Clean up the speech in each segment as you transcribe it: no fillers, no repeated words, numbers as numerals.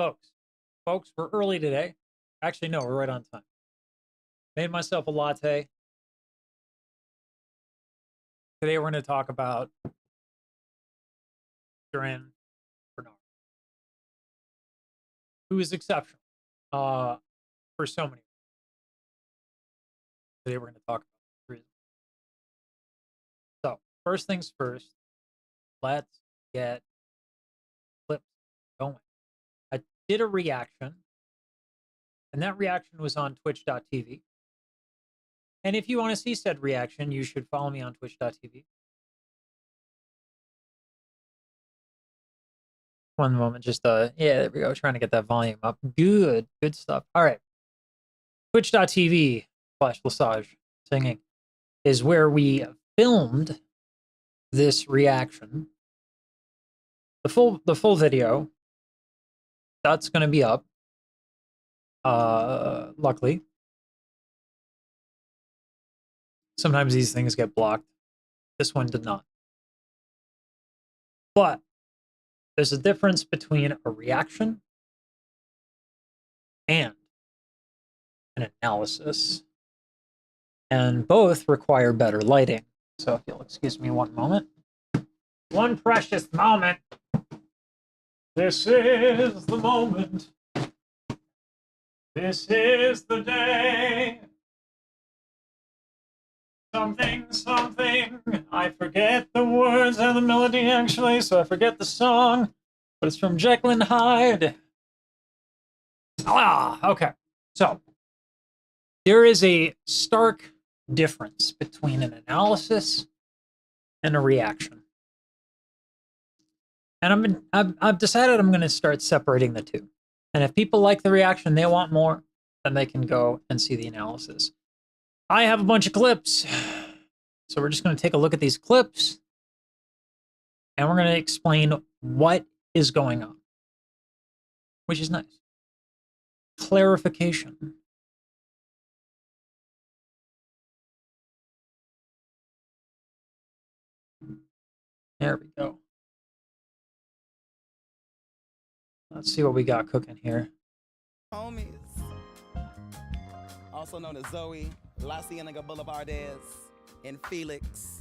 Folks, we're early today. Actually, no, we're right on time. Made myself a latte. Today we're going to talk about Duran, who is exceptional for so many. Today we're going to talk about reasons. So first things first, let's get clips going. I did a reaction, and that reaction was on twitch.tv. And if you want to see said reaction, you should follow me on twitch.tv. One moment, just yeah, there we go. Trying to get that volume up. Good stuff. All right. Twitch.tv/Lesage singing is where we filmed this reaction. The full video that's going to be up. Luckily, sometimes these things get blocked. This one did not. But there's a difference between a reaction and an analysis, and both require better lighting. So if you'll excuse me one moment. One precious moment. This is the moment. This is the day. Something. I forget the words and the melody actually, so I forget the song. But it's from Jekyll and Hyde. Okay. So there is a stark difference between an analysis and a reaction. And I've decided I'm going to start separating the two. And if people like the reaction, they want more, then they can go and see the analysis. I have a bunch of clips. So we're just going to take a look at these clips. And we're going to explain what is going on. Which is nice. Clarification. There we go. Let's see what we got cooking here. Homies, also known as Zoe, La Cienega Boulevardez, and Felix.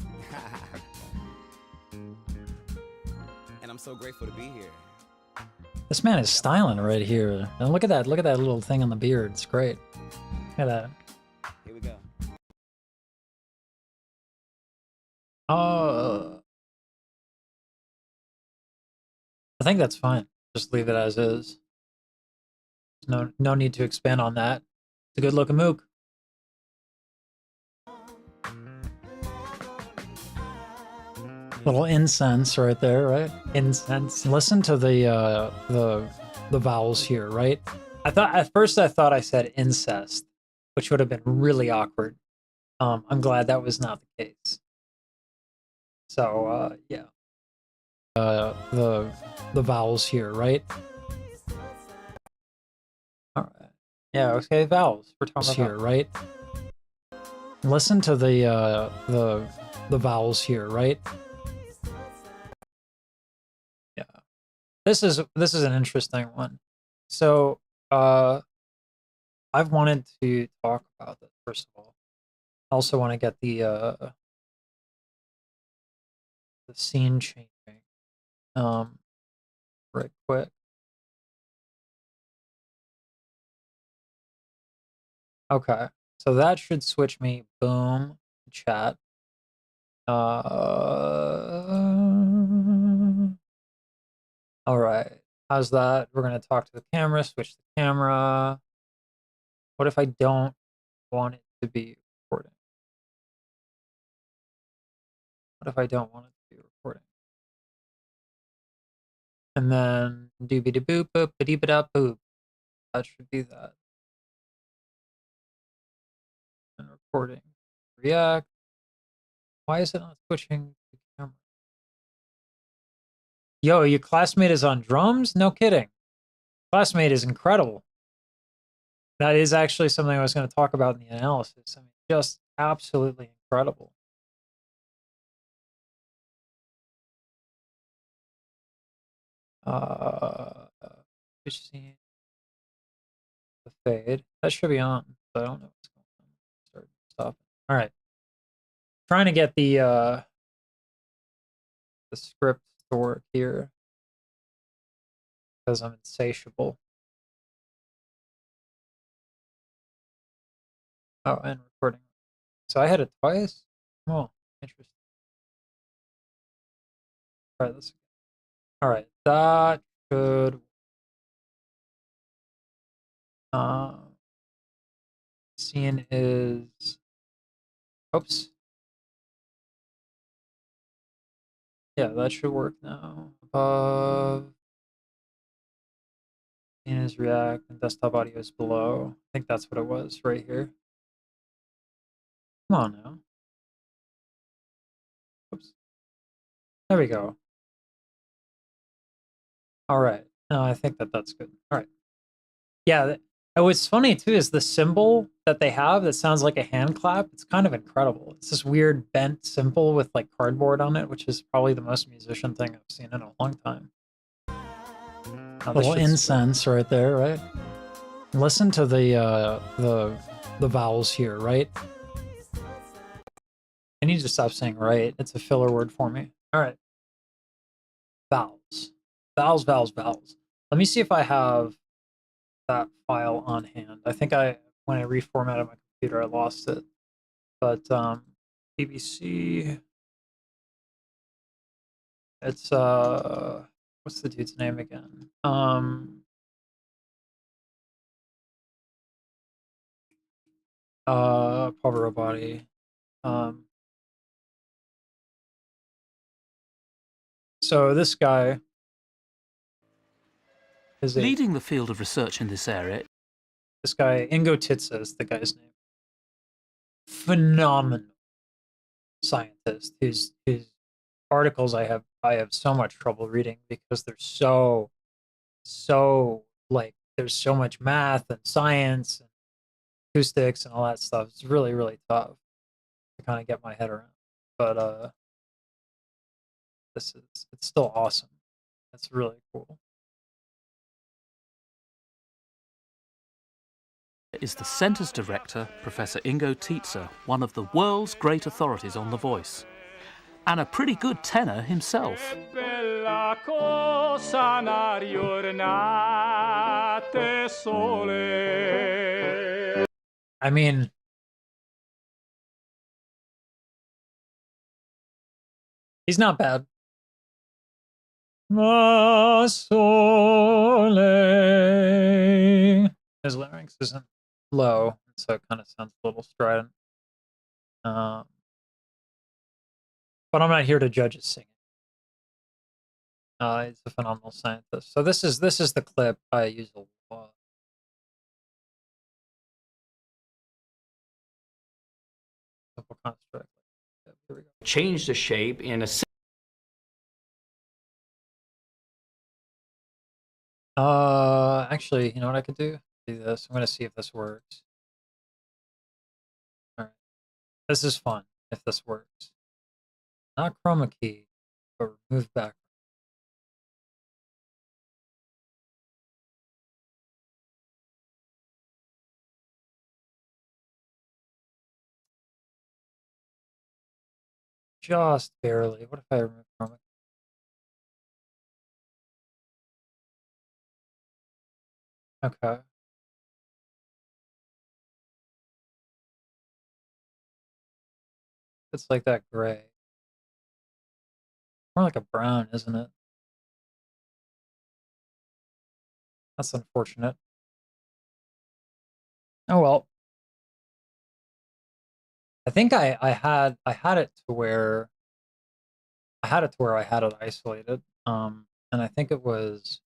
And I'm so grateful to be here. This man is styling right here. And look at that little thing on the beard. It's great. Look at that. Here we go. I think that's fine. Just leave it as is. No need to expand on that. It's a good looking mook. Little incense right there, right? Incense. Listen to the vowels here, right? At first I thought I said incest, which would have been really awkward. I'm glad that was not the case. So yeah. The vowels here, right? All right. Yeah, okay, vowels. We're talking about here, right? Listen to the vowels here, right? Yeah. This is an interesting one. So I've wanted to talk about this first of all. I also want to get the scene changing right quick. Okay, so that should switch me. Boom, chat. All right, how's that? We're gonna talk to the camera. Switch the camera. What if I don't want it to be recording? What if I don't want it to be recording? And then doobie boop boop ba dee ba da boop. That should be that. And recording. React. Why is it not switching the camera? Yo, your classmate is on drums? No kidding. Classmate is incredible. That is actually something I was going to talk about in the analysis. I mean, just absolutely incredible. You see the fade. That should be on, but I don't know what's going on. Start stopping. All right. Trying to get the script to work here because I'm insatiable. Oh, and recording. So I had it twice? Oh, interesting. Try this again. All right, that should scene is oops. Yeah, that should work now. Above scene is React and desktop audio is below. I think that's what it was right here. Come on now. Oops. There we go. All right. No, I think that's good. All right. Yeah. What's funny too is the symbol that they have that sounds like a hand clap. It's kind of incredible. It's this weird bent symbol with like cardboard on it, which is probably the most musician thing I've seen in a long time. Little incense right there, right? Listen to the vowels here, right? I need to stop saying right. It's a filler word for me. All right. Vowels. Vowels, vowels, vowels. Let me see if I have that file on hand. I think when I reformatted my computer, I lost it. But BBC. It's what's the dude's name again? Power Body. So this guy is leading the field of research in this area. This guy, Ingo Titze is the guy's name. Phenomenal scientist whose articles I have so much trouble reading because they're so like there's so much math and science and acoustics and all that stuff. It's really, really tough to kind of get my head around. But it's still awesome. It's really cool. Is the centre's director, Professor Ingo Titze, one of the world's great authorities on the voice, and a pretty good tenor himself. I mean, he's not bad. Ma sole. His larynx isn't low, so it kind of sounds a little strident. But I'm not here to judge his singing. He's a phenomenal scientist. So this is the clip I use a lot. Simple construct. Yeah, here we go. Change the shape in a Actually, you know what I could do? Do this. I'm gonna see if this works. All right, this is fun. If this works, not chroma key, but remove background. Just barely. What if I remove chroma key? Okay. It's like that gray. More like a brown, isn't it? That's unfortunate. Oh well. I think I had it to where I had it isolated. And I think it was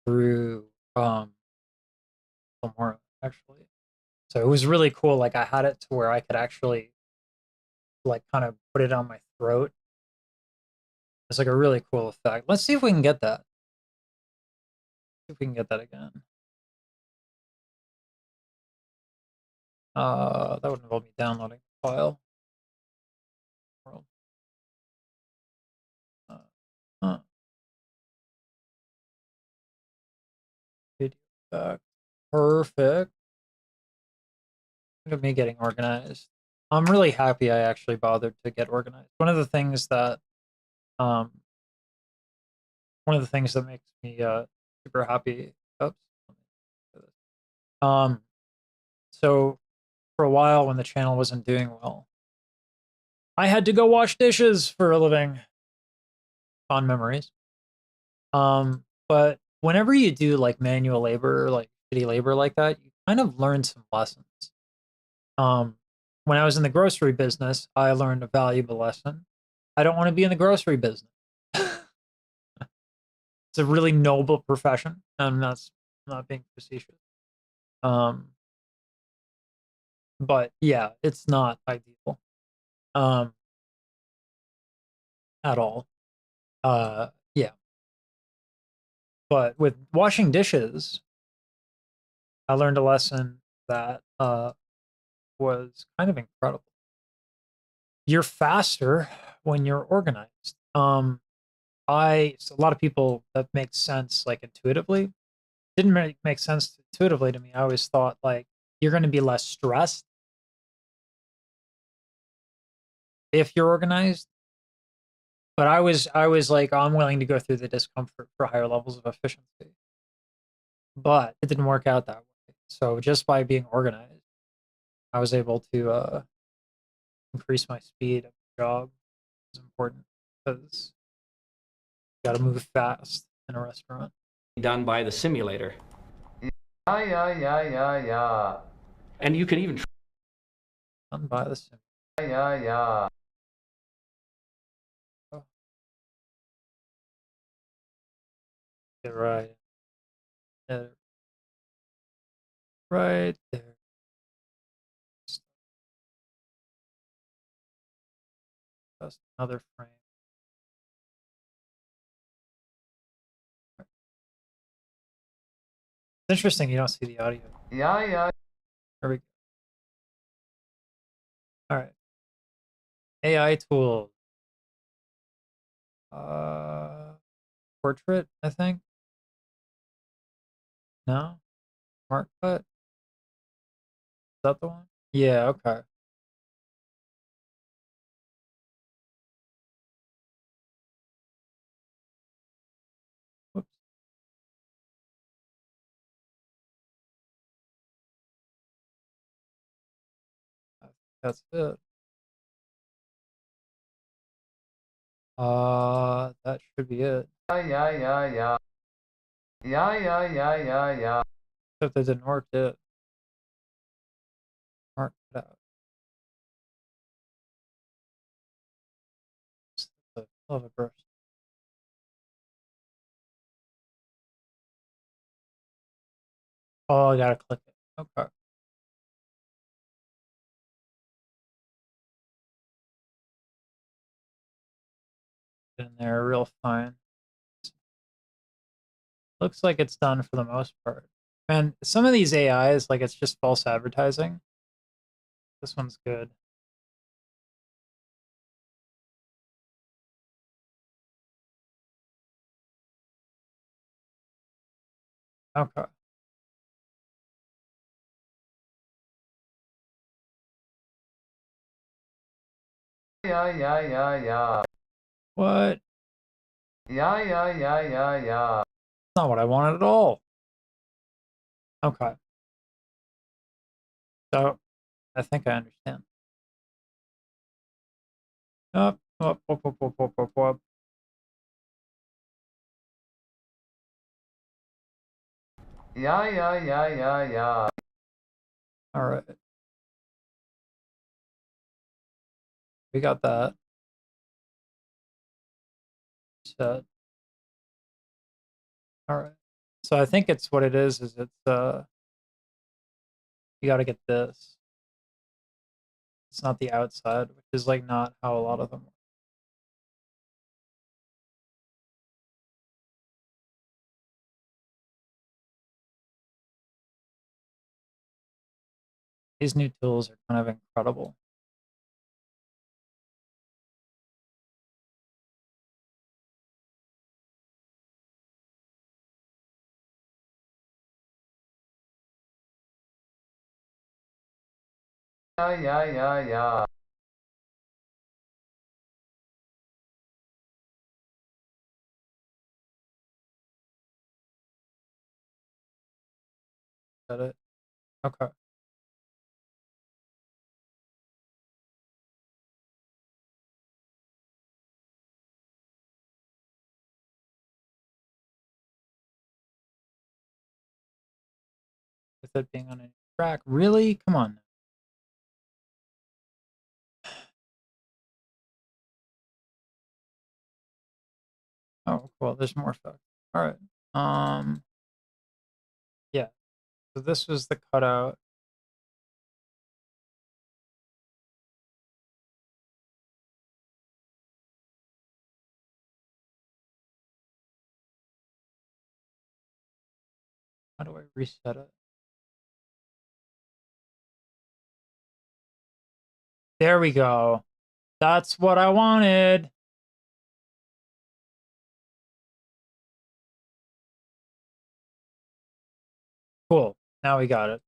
through Filmora actually. So it was really cool. Like I had it to where I could actually like kind of put it on my throat. It's like a really cool effect. Let's see if we can get that. See if we can get that again. That would involve me downloading the file. Perfect. Perfect. Look at me getting organized. I'm really happy I actually bothered to get organized. One of the things that um makes me super happy. Oops. Um so for a while when the channel wasn't doing well, I had to go wash dishes for a living. Fond memories. But whenever you do like manual labor, like shitty labor like that, you kind of learn some lessons. Um, when I was in the grocery business, I learned a valuable lesson. I don't want to be in the grocery business. It's a really noble profession, and that's not being facetious. Um, but yeah, it's not ideal. Um, at all. Yeah. But with washing dishes, I learned a lesson that was kind of incredible. You're faster when you're organized. A lot of people that makes sense like intuitively. Didn't make sense intuitively to me. I always thought like you're going to be less stressed if you're organized. But I was like I'm willing to go through the discomfort for higher levels of efficiency. But it didn't work out that way. So just by being organized, I was able to increase my speed of the job. It's important because you got to move fast in a restaurant. done by the simulator. Yeah. And you can even Done by the sim. Yeah. Oh, get right. Yeah, right there. Just another frame. It's interesting you don't see the audio. Yeah. There we go. All right. AI tool. Portrait, I think. No? Smart cut? Is that the one? Yeah, okay. Whoops. I think that's it. That should be it. Yeah. Yeah. Except it didn't work, did it? Mark it out. I love a brush. Oh, I gotta click it. Okay. Get in there real fine. Looks like it's done for the most part. Man, some of these AIs, like it's just false advertising. This one's good. Okay. Yeah. What? Yeah. That's not what I wanted at all. Okay. So I think I understand. Up. Yeah. All right. We got that set. All right. So I think it's what it is it's you got to get this. It's not the outside, which is like not how a lot of them work. These new tools are kind of incredible. Yeah, yeah, yeah, yeah. Is that it? Okay. With it being on a track. Really? Come on. Oh, cool. There's more stuff. All right. Yeah. So this was the cutout. How do I reset it? There we go. That's what I wanted. Cool. Now we got it.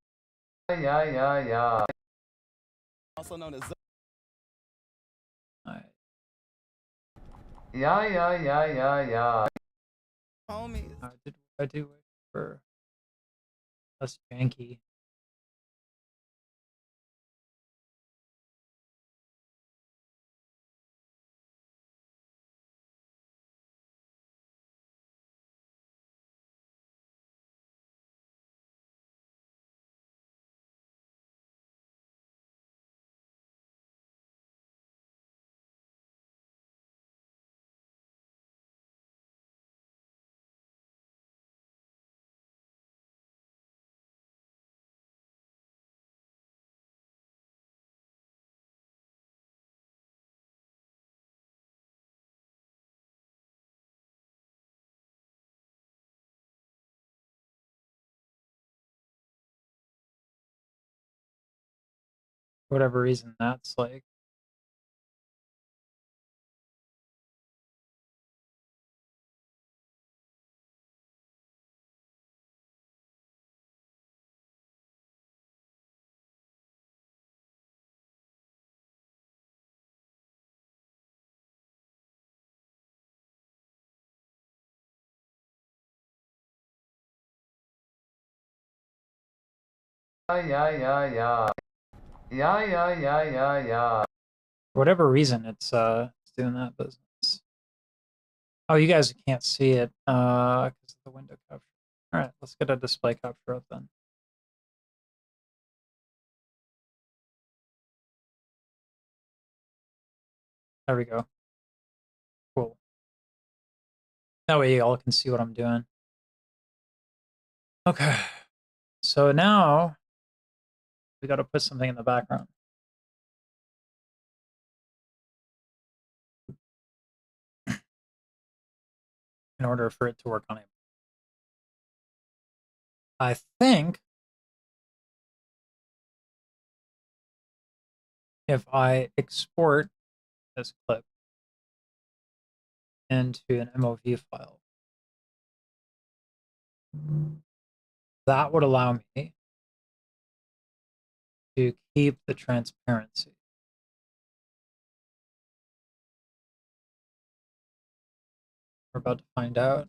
Yeah, yeah, yeah. Also known as All right. Yeah, yeah, yeah, yeah, yeah. homies. I do wait for less janky. For whatever reason, that's like Yeah, yeah, yeah, yeah. Yeah, yeah, yeah, yeah, yeah. for whatever reason it's doing that business. Oh, you guys can't see it because of the window capture. All right, let's get a display capture up then. There we go. Cool. That way you all can see what I'm doing. Okay. So now we got to put something in the background. In order for it to work on it. I think if I export this clip into an MOV file, that would allow me to keep the transparency. We're about to find out.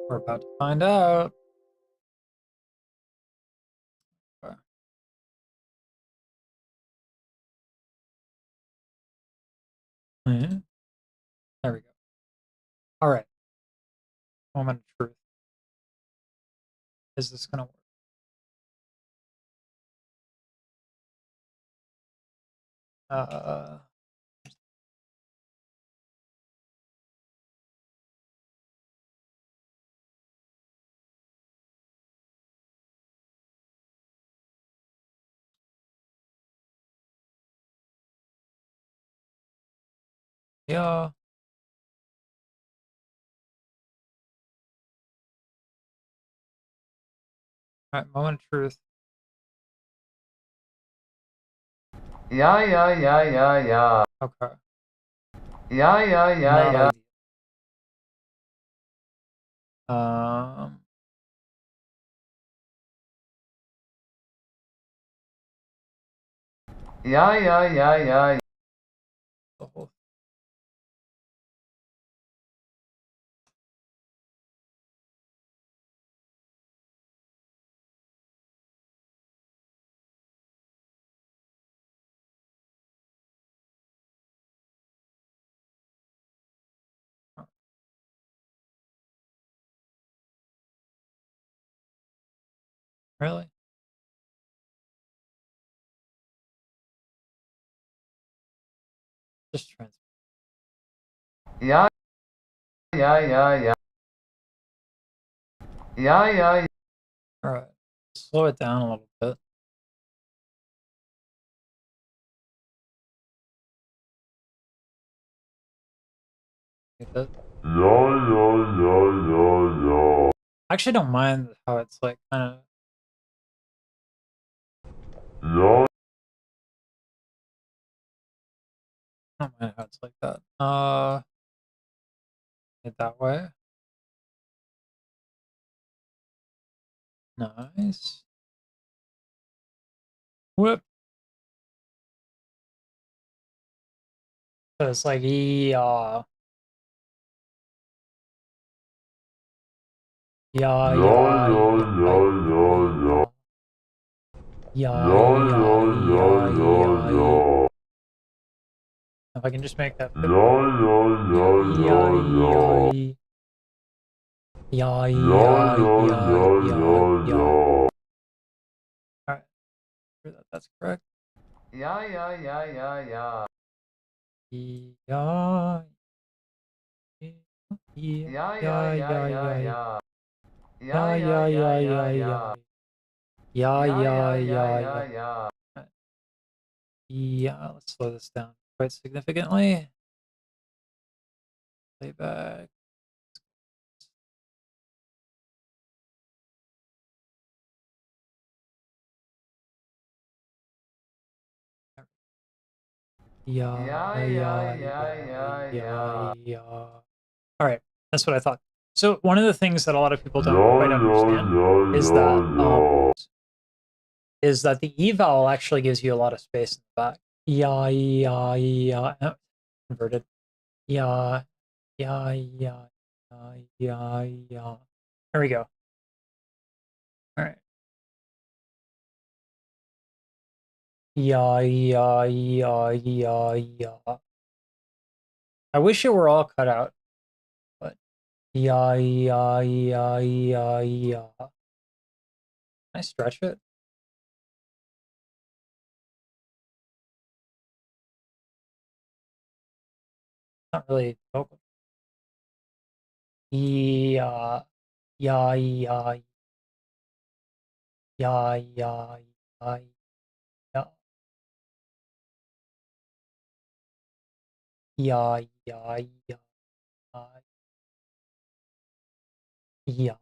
We're about to find out. Okay. Mhm. There we go. All right. Moment of truth. Is this going to work? Uh, yeah. All right. Moment of truth. Yeah, yeah, yeah, yeah, yeah. Okay. Yeah, yeah, yeah, Not yeah. ideal. Yeah, yeah, yeah, yeah. The whole really? Just trans. Yeah, yeah, yeah, yeah. Yeah, yeah, yeah. All right. Slow it down a little bit. Like that. I actually don't mind how it's like kind of. I don't mind how it's like that. It that way. Nice. Whoop. So it's like yeah, yeah, yeah, yeah, yeah, yeah, yeah, yeah. If I can just make that. Yeah, yeah, yeah, yeah, yeah, yeah, yeah, yeah. All right, sure that that's correct. Yeah, yeah, yeah, yeah, yeah. Yeah, yeah, Yeah, yeah, yeah, yeah, yeah, yeah, yeah, yeah. Yeah, yeah, yeah, yeah, yeah, yeah, yeah, yeah, yeah. yeah, Yeah, yeah, yeah, yeah, yeah, yeah, yeah. yeah. Yeah, let's slow this down quite significantly. Playback. Yeah, Yeah, yeah, yeah, yeah, yeah, yeah, yeah, yeah. yeah. All right, that's what I thought. So one of the things that a lot of people don't quite understand is that the E vowel actually gives you a lot of space in the back. Yeah, yeah, yeah. Converted. Yeah, yeah, yeah, yeah, yeah, yeah. There we go. All right. Yeah, yeah, yeah, yeah, yeah. I wish it were all cut out, but yeah, yeah, yeah, yeah, yeah. Can I stretch it? Not really vocal. Yeah, yeah, yeah, yeah, yeah, yeah, yeah, yeah, yeah, yeah, yeah.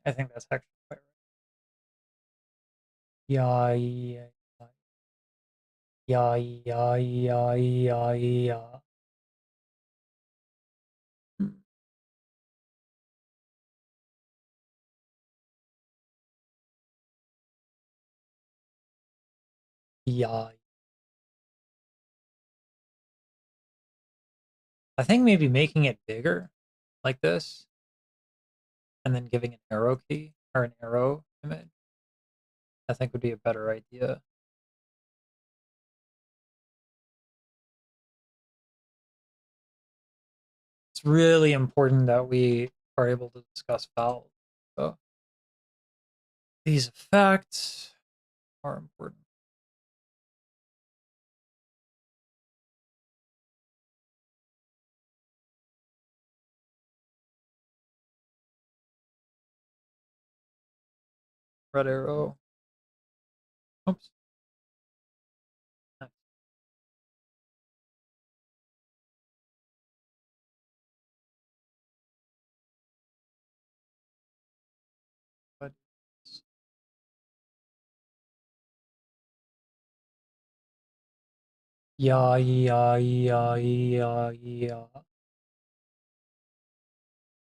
I think that's actually quite right. Yeah, yeah, yeah, yeah, yeah, yeah, yeah. Yeah. I think maybe making it bigger like this and then giving an arrow key or an arrow image, I think would be a better idea. It's really important that we are able to discuss vowels. So these effects are important. Red arrow. Oops. Nice. Yeah, yeah, yeah, yeah, yeah.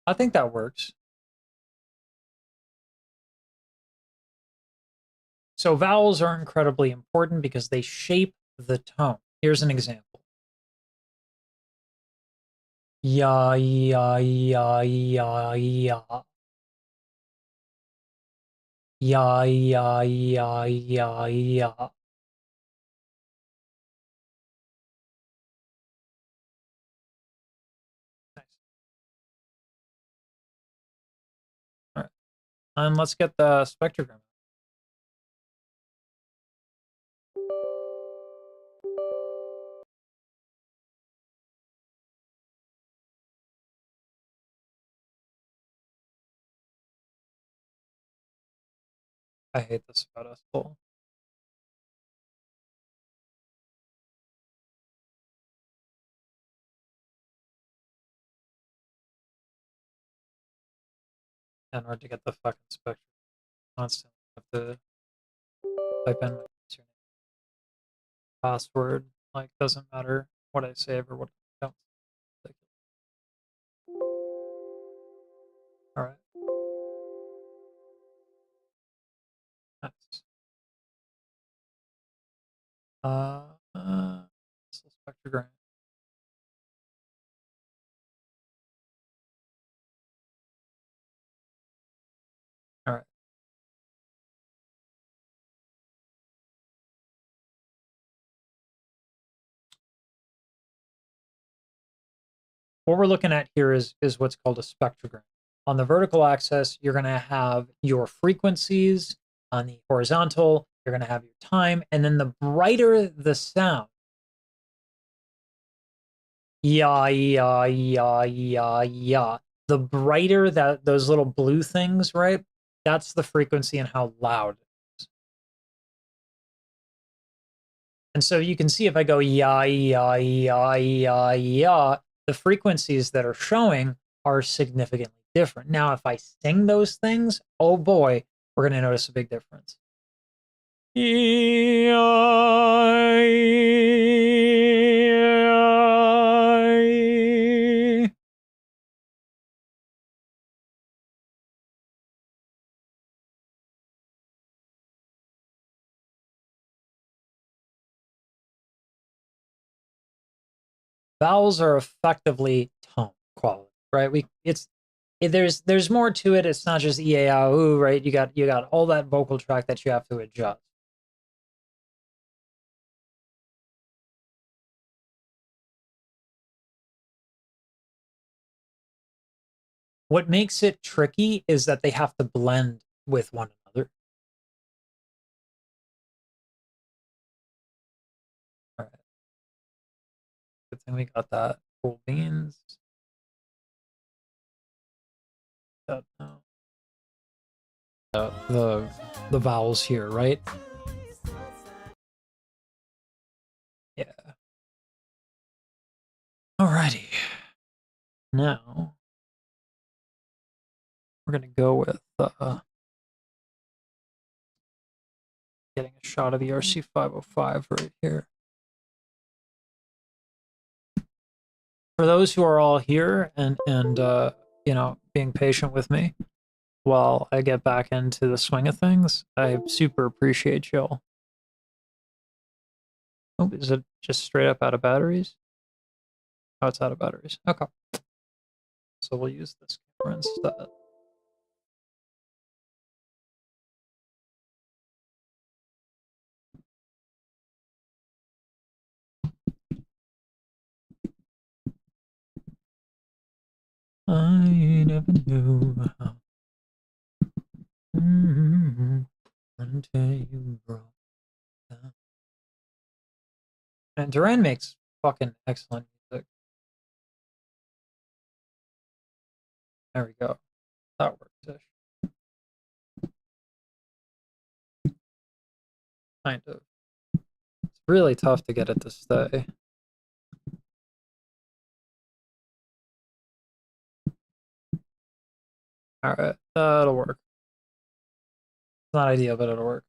I think that works. So vowels are incredibly important because they shape the tone. Here's an example. Ya, ya, ya, ya, ya. Ya, ya, ya, ya, ya. Nice. All right. And let's get the spectrogram. I hate this about us full. In order to get the fucking spectrum constantly, I have to type in my username, password. Like, doesn't matter what I save or what I don't. All right. Nice. So spectrogram. All right. What we're looking at here is what's called a spectrogram. On the vertical axis, you're going to have your frequencies. On the horizontal, you're going to have your time. And then the brighter the sound, yeah, yeah, yeah, yeah, yeah, the brighter that those little blue things, right? That's the frequency and how loud it is. And so you can see if I go yeah, yeah, yeah, yeah, yeah, the frequencies that are showing are significantly different. Now, if I sing those things, oh boy, we're going to notice a big difference. Vowels are effectively tone quality, right? There's more to it. It's not just e a I, ooh, right? You got all that vocal track that you have to adjust. What makes it tricky is that they have to blend with one another. All right. Good thing we got that. Cool beans. That, the vowels here, right? Yeah. Alrighty. Now we're gonna go with getting a shot of the RC505 right here. For those who are all here and you know, being patient with me while I get back into the swing of things, I super appreciate y'all. Oh, is it just straight up out of batteries? Oh, it's out of batteries. Okay. So we'll use this camera instead. I never knew how until you broke down. And Duran makes fucking excellent music. There we go. That works-ish. Kind of. It's really tough to get it to stay. Alright, that'll work. It's not ideal, but it'll work.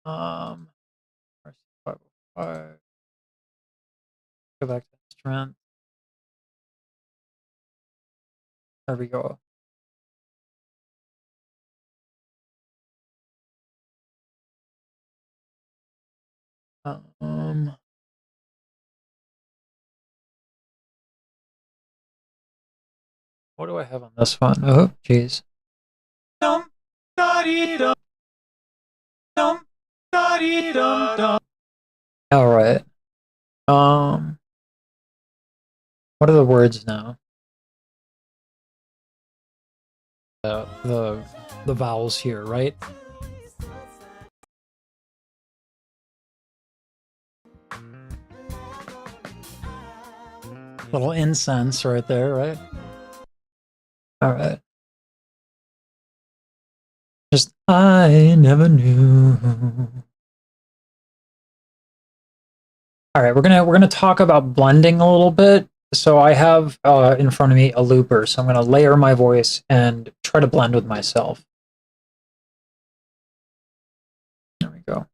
RC505. Alright. Go back to instrument. There we go. What do I have on this one? Oh, jeez. All right. What are the words now? The vowels here, right? Little incense right there, right? All right. Just I never knew. All right, we're gonna talk about blending a little bit. So I have in front of me a looper, so I'm gonna layer my voice and try to blend with myself. There we go.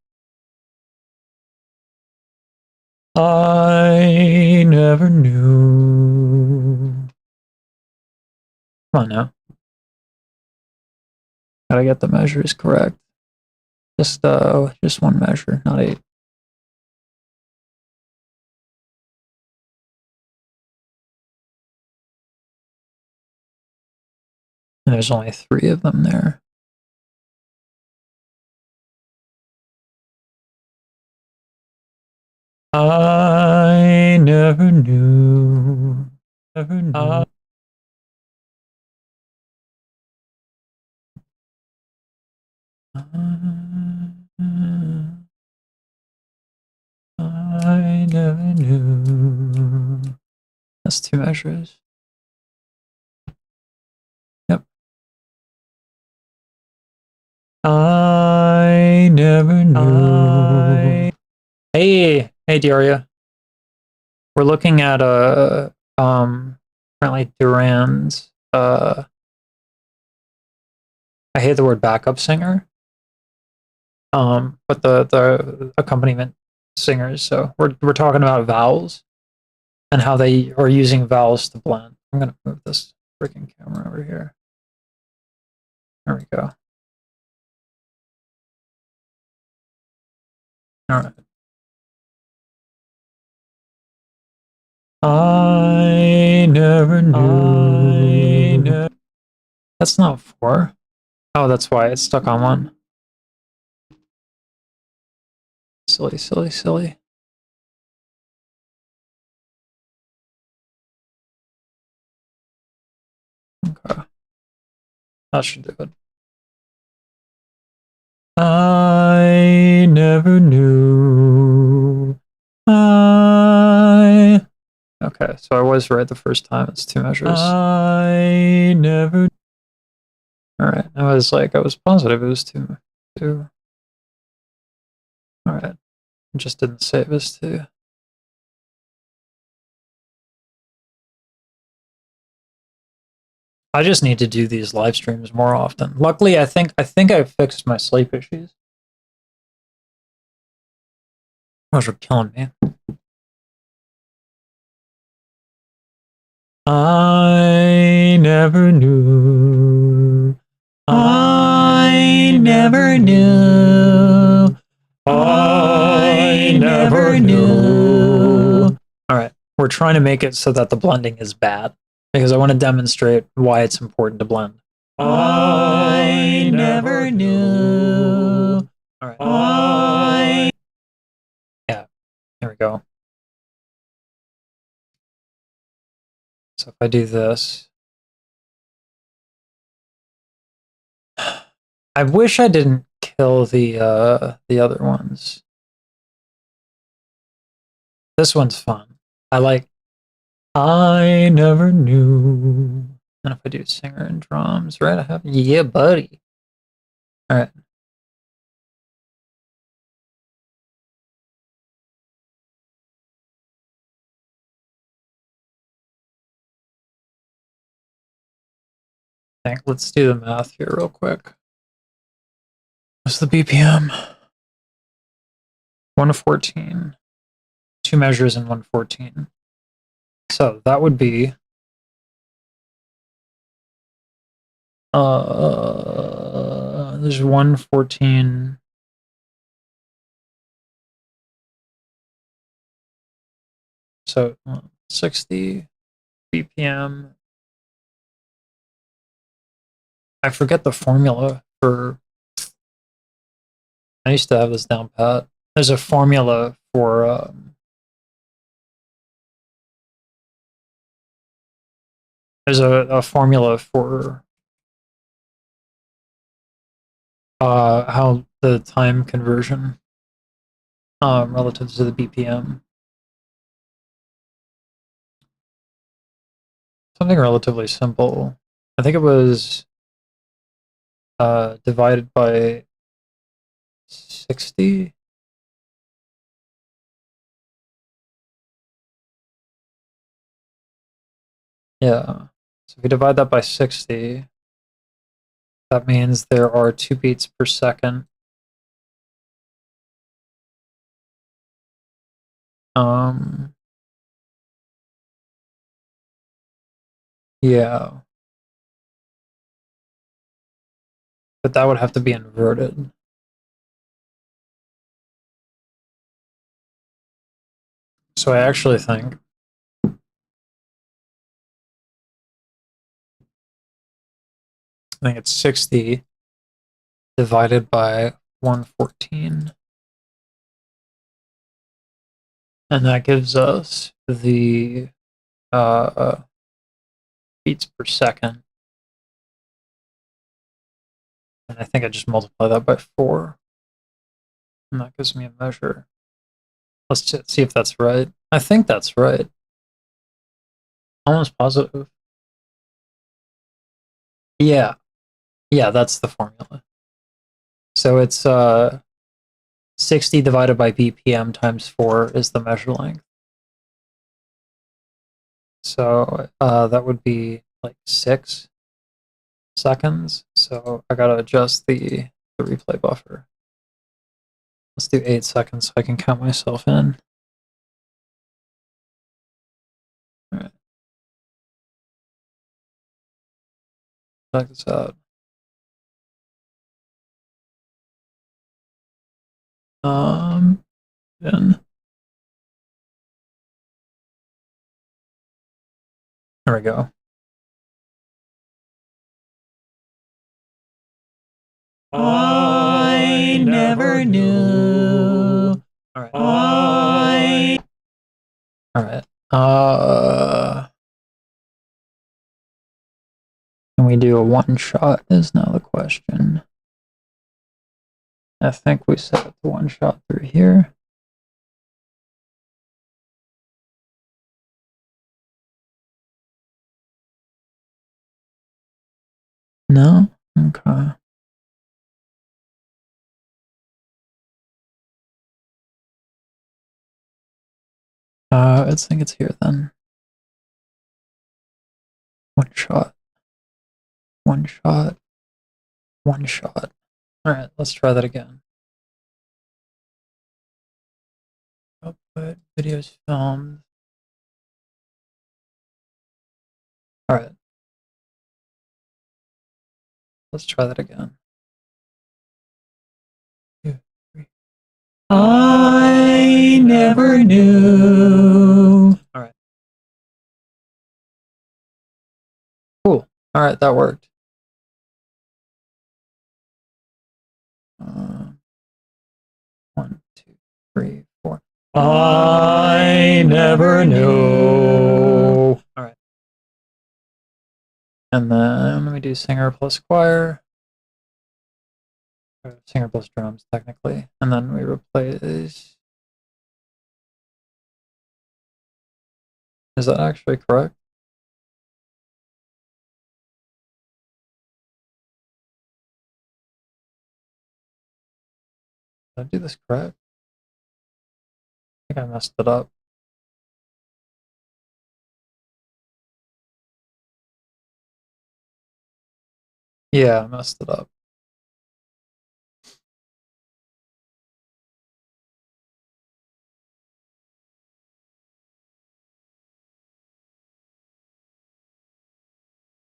I never knew. Come on now. Gotta get the measures correct. Just one measure, not 8. And there's only 3 of them there. I never knew. Never knew. I never knew. That's 2 measures. Yep. I never knew. Hey, Daria. We're looking at apparently Duran's I hate the word backup singer. But the accompaniment singers. So we're talking about vowels and how they are using vowels to blend. I'm gonna move this freaking camera over here. There we go. All right. I never knew. That's not 4. Oh, that's why it's stuck on 1. Silly, silly, silly. Okay. That should do it. I never knew. Okay, so I was right the first time. It's 2 measures. I never. All right, I was positive it was 2. All right, I just didn't save as 2. I just need to do these live streams more often. Luckily, I think I fixed my sleep issues. Those are killing me. I never knew. I never knew. I never knew. All right, we're trying to make it so that the blending is bad because I want to demonstrate why it's important to blend. I never knew. All right. Yeah, there we go. So if I do this, I wish I didn't kill the other ones. This one's fun. I never knew. And if I do singer and drums, right? I have yeah, buddy. All right. Let's do the math here real quick. What's the BPM? 1 to 14. 2 measures in 114. So that would be there's 114. So 60 BPM. I forget the formula for. I used to have this down pat. There's a formula for there's a formula for how the time conversion relative to the BPM. Something relatively simple. I think it was divided by 60. Yeah. So if you divide that by 60, that means there are 2 beats per second. Yeah. But that would have to be inverted. So I actually think it's 60 divided by 114. And that gives us the beats per second. And I think I just multiply that by 4. And that gives me a measure. Let's just see if that's right. I think that's right. Almost positive. Yeah. Yeah, that's the formula. So it's 60 divided by BPM times 4 is the measure length. So that would be like 6 seconds. So I gotta adjust the replay buffer. Let's do 8 seconds so I can count myself in. All right. Check this out. Then there we go. I never knew. All right. All right. Can we do a one shot is now the question. I think we set up the one shot through here. No? Okay. I think it's here then. One shot. One shot. One shot. Alright, let's try that again. Output, videos filmed. Alright. Let's try that again. 2, 3. I never knew. Alright. Cool. Alright, that worked. 1, 2, 3, 4. I never knew. Alright. And then let me do singer plus choir. Or singer plus drums, technically. And then we replace. Is that actually correct? Did I do this correct? I think I messed it up. Yeah, I messed it up.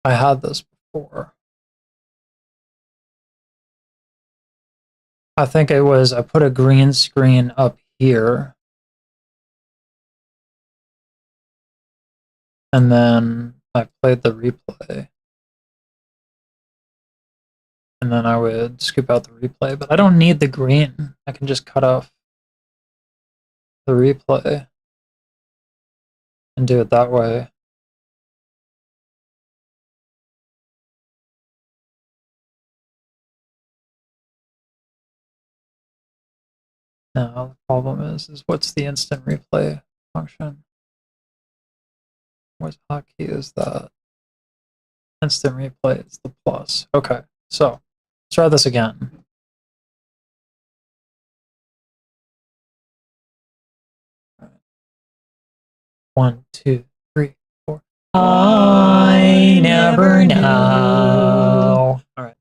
I had this before. I think it was, I put a green screen up here. And then I played the replay. And then I would scoop out the replay, but I don't need the green. I can just cut off the replay and do it that way. Now the problem is what's the instant replay function? What hotkey is that? Instant replay is the plus. Okay, so let's try this again. One, two, three, four. I never know. All right.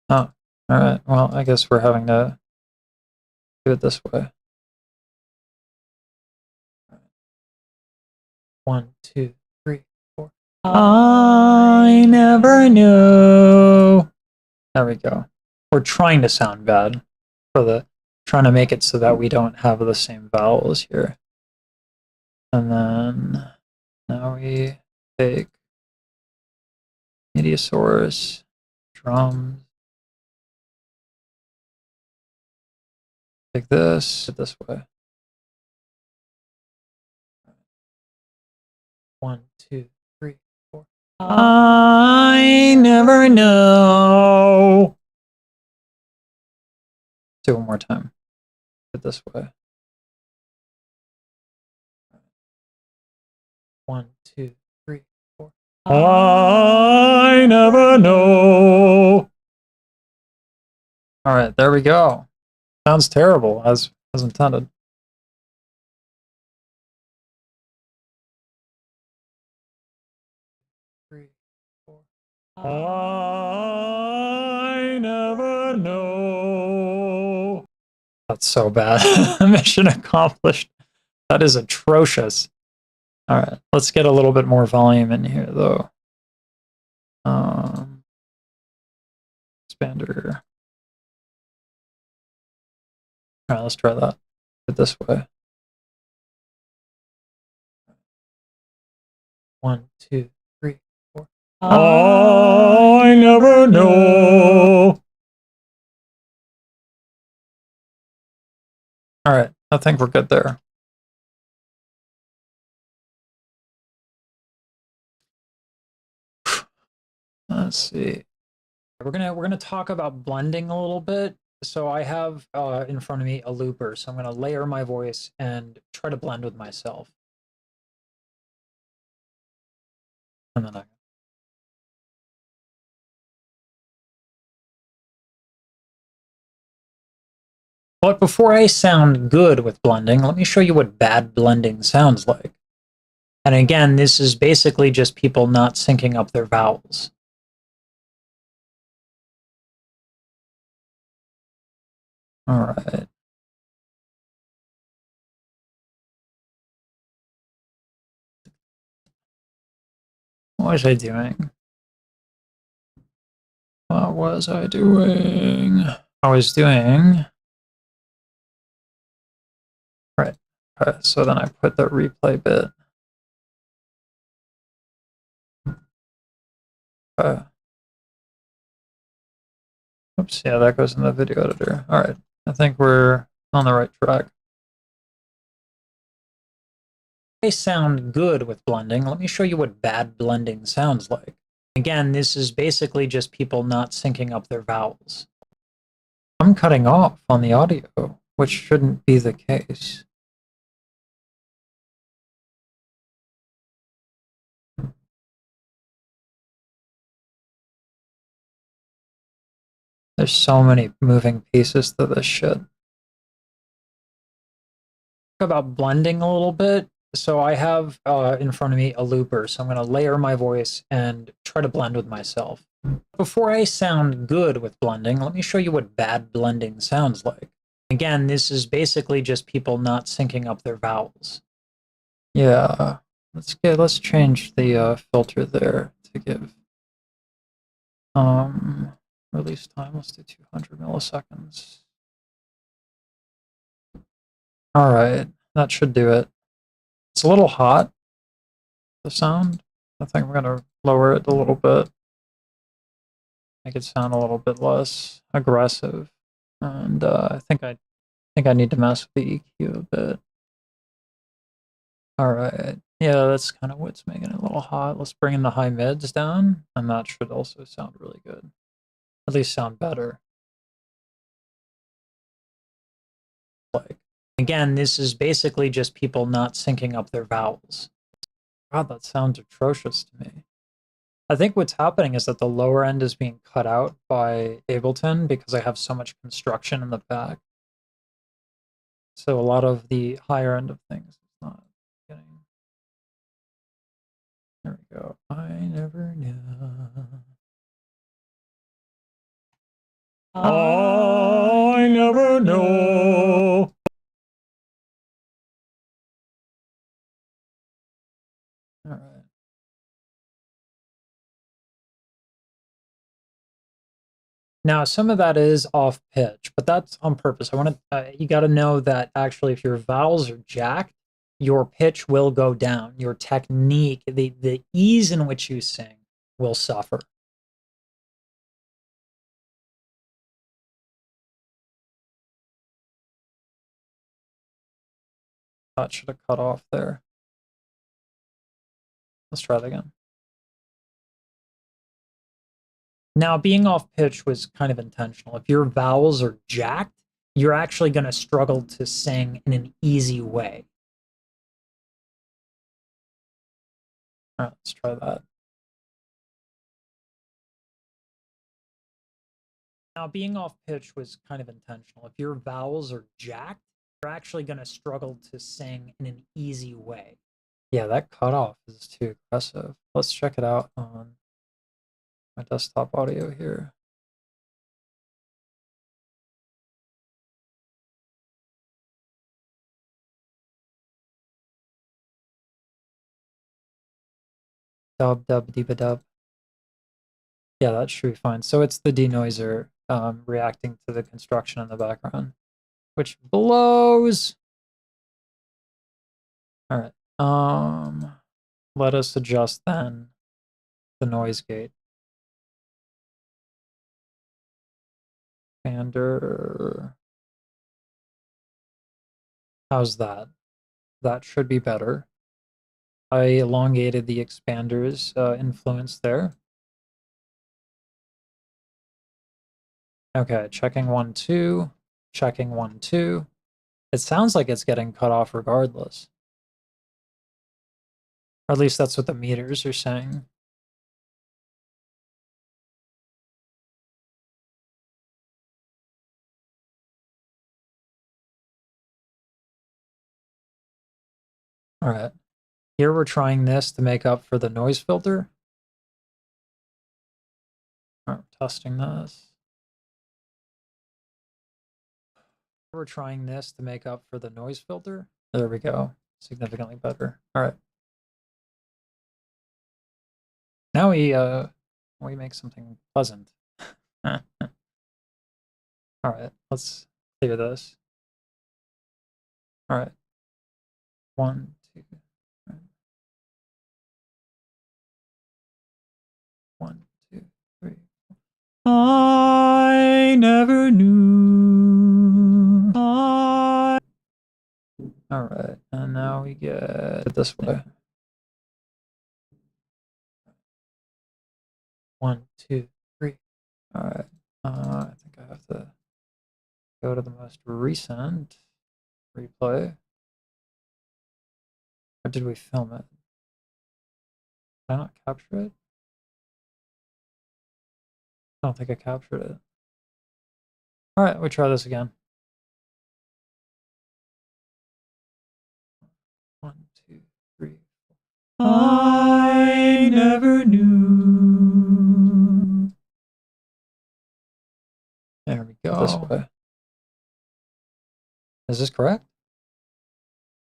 Oh, all right. Well, I guess we're having to do it this way. One, two, three, four. I never knew. There we go. We're trying to sound bad trying to make it so that we don't have the same vowels here. And then now we take media source, drums. Take this way. One, two, three, four. I never know. Do it one more time. This way. One, two, three, four. I never know. All right, there we go. Sounds terrible as intended. Three, four. I never know. That's so bad. Mission accomplished. That is atrocious. All right, let's get a little bit more volume in here, though. Expander. All right, let's try that. It this way. One, two, three, four. I never know. All right, I think we're good there. Let's see. We're gonna talk about blending a little bit. So I have in front of me a looper. So I'm gonna layer my voice and try to blend with myself. And then But before I sound good with blending, let me show you what bad blending sounds like. And again, this is basically just people not syncing up their vowels. All right. What was I doing? What was I doing? I was doing... Right. Okay, so then I put the replay bit. Oops, yeah, that goes in the video editor. All right, I think we're on the right track. I sound good with blending. Let me show you what bad blending sounds like. Again, this is basically just people not syncing up their vowels. I'm cutting off on the audio, which shouldn't be the case. There's so many moving pieces to this shit. Talk about blending a little bit. So I have in front of me a looper. So I'm going to layer my voice and try to blend with myself. Before I sound good with blending, let me show you what bad blending sounds like. Again, this is basically just people not syncing up their vowels. Yeah, let's change the filter there to give release time. Let's do 200 milliseconds. All right, that should do it. It's a little hot, the sound. I think we're gonna lower it a little bit, make it sound a little bit less aggressive. And I think I need to mess with the EQ a bit. All right, yeah, that's kind of what's making it a little hot. Let's bring in the high mids down, and that should also sound really good. At least sound better. Like, again, this is basically just people not syncing up their vowels. God, that sounds atrocious to me. I think what's happening is that the lower end is being cut out by Ableton because I have so much construction in the back. So a lot of the higher end of things is not getting. There we go. I never knew. I never know. All right. Now, some of that is off pitch, but that's on purpose. I want to, you got to know that actually, if your vowels are jacked, your pitch will go down. Your technique, the ease in which you sing will suffer. That should have cut off there. Let's try that again. Now, being off pitch was kind of intentional. If your vowels are jacked, you're actually going to struggle to sing in an easy way. All right, let's try that. Now, being off pitch was kind of intentional. If your vowels are jacked, you're actually going to struggle to sing in an easy way. Yeah, that cutoff is too aggressive. Let's check it out on my desktop audio here. Dub, dub, deepa dub. Yeah, that should be fine. So it's the denoiser reacting to the construction in the background, which blows. All right. Let us adjust then the noise gate. Expander. How's that? That should be better. I elongated the expander's influence there. Okay, checking 1, 2, checking 1, 2. It sounds like it's getting cut off regardless. Or at least that's what the meters are saying. All right. Here we're trying this to make up for the noise filter. All right, testing this. We're trying this to make up for the noise filter. There we go. Significantly better. All right. Now we make something pleasant. All right, let's clear this. All right. 1, 2. 1, 2, 3. I never knew. All right, and now we get it this way. 1, 2, 3. All right. I think I have to go to the most recent replay. Or did we film it? Did I not capture it? I don't think I captured it. All right, we try this again. 1, 2, 3, 4. I never knew. Is this correct?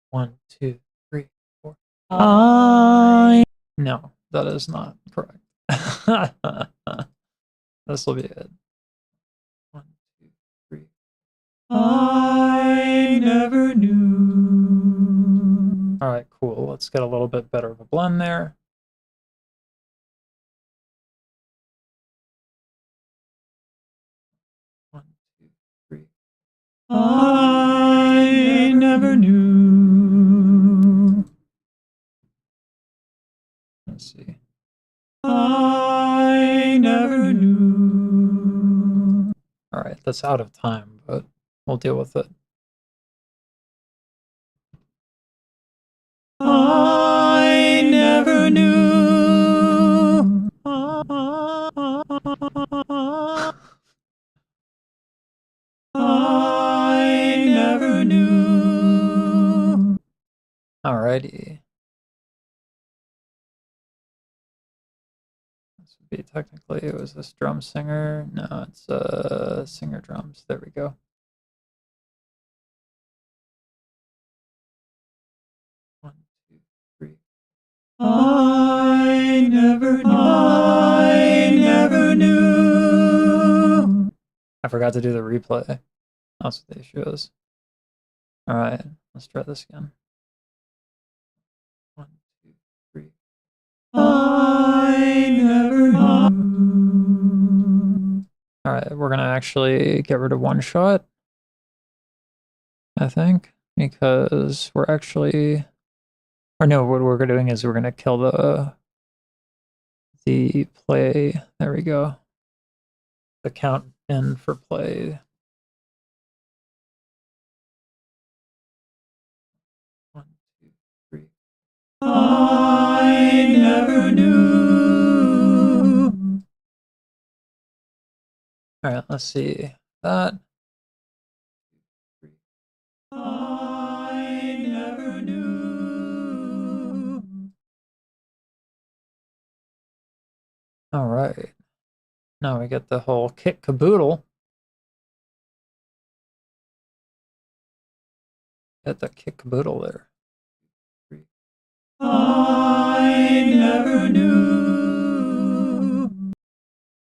1, 2, 3, 4. No, that is not correct. This will be it. 1, 2, 3. I never knew. All right, cool. Let's get a little bit better of a blend there. One, two, three. I never knew. Let's see. I never knew. All right, that's out of time, but we'll deal with it. I never knew. I never knew. Alrighty. This would be technically, was this drum singer? No, it's singer drums. There we go. One, two, three. I never knew. I never knew. I forgot to do the replay. That's what the issue is. All right, let's try this again. 1, 2, 3. I never knew. All right, we're gonna actually get rid of one shot, I think, because we're actually, or no, what we're doing is we're gonna kill the play. There we go. The count in for play. 1, 2, 3. I never knew. All right, let's see that. 2, 3. I never knew. All right. Now we get the whole kit caboodle. Get the kit caboodle there. 2, 3. I never knew.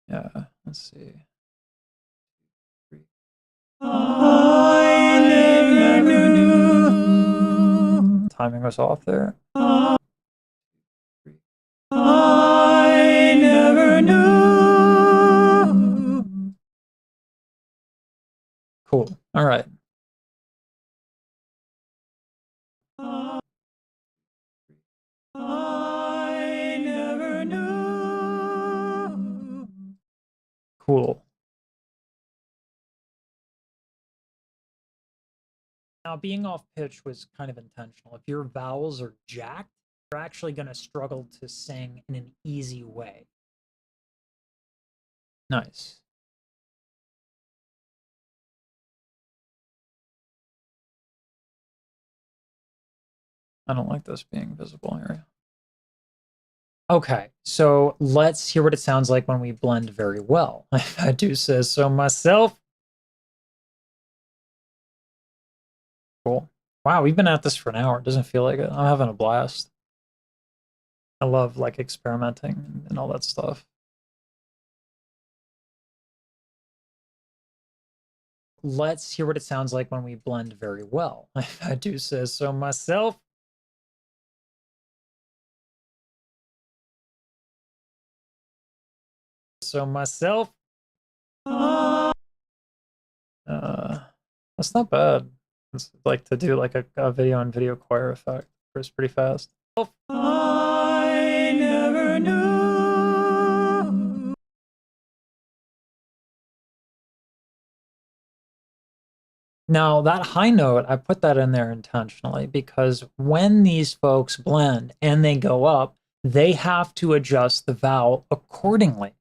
Yeah, let's see. 2, 3. I never knew. Timing was off there. 2, 3. I never knew. Cool. All right. I never knew. Cool. Now, being off pitch was kind of intentional. If your vowels are jacked, you're actually going to struggle to sing in an easy way. Nice. I don't like this being visible here. Okay, so let's hear what it sounds like when we blend very well. I do say so myself. Cool. Wow, we've been at this for an hour. It doesn't feel like it. I'm having a blast. I love like experimenting and all that stuff. Let's hear what it sounds like when we blend very well. I do say so myself. So myself. That's not bad. It's like to do like a video and video choir effect. It's pretty fast. I never knew. Now that high note, I put that in there intentionally because when these folks blend and they go up, they have to adjust the vowel accordingly.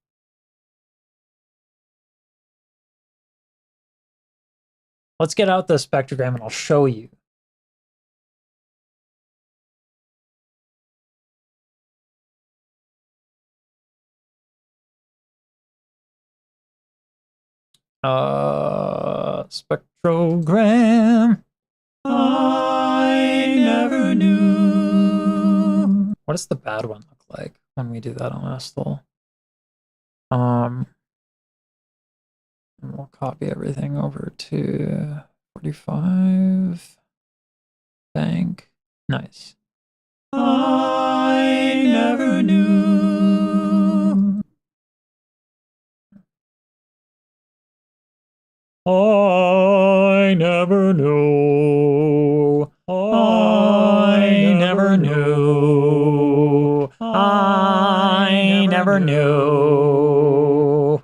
Let's get out the spectrogram and I'll show you. Spectrogram. What does the bad one look like when we do that on Estel? And we'll copy everything over to 45. Bank. Nice. I never knew. I never knew. I never knew. I never knew.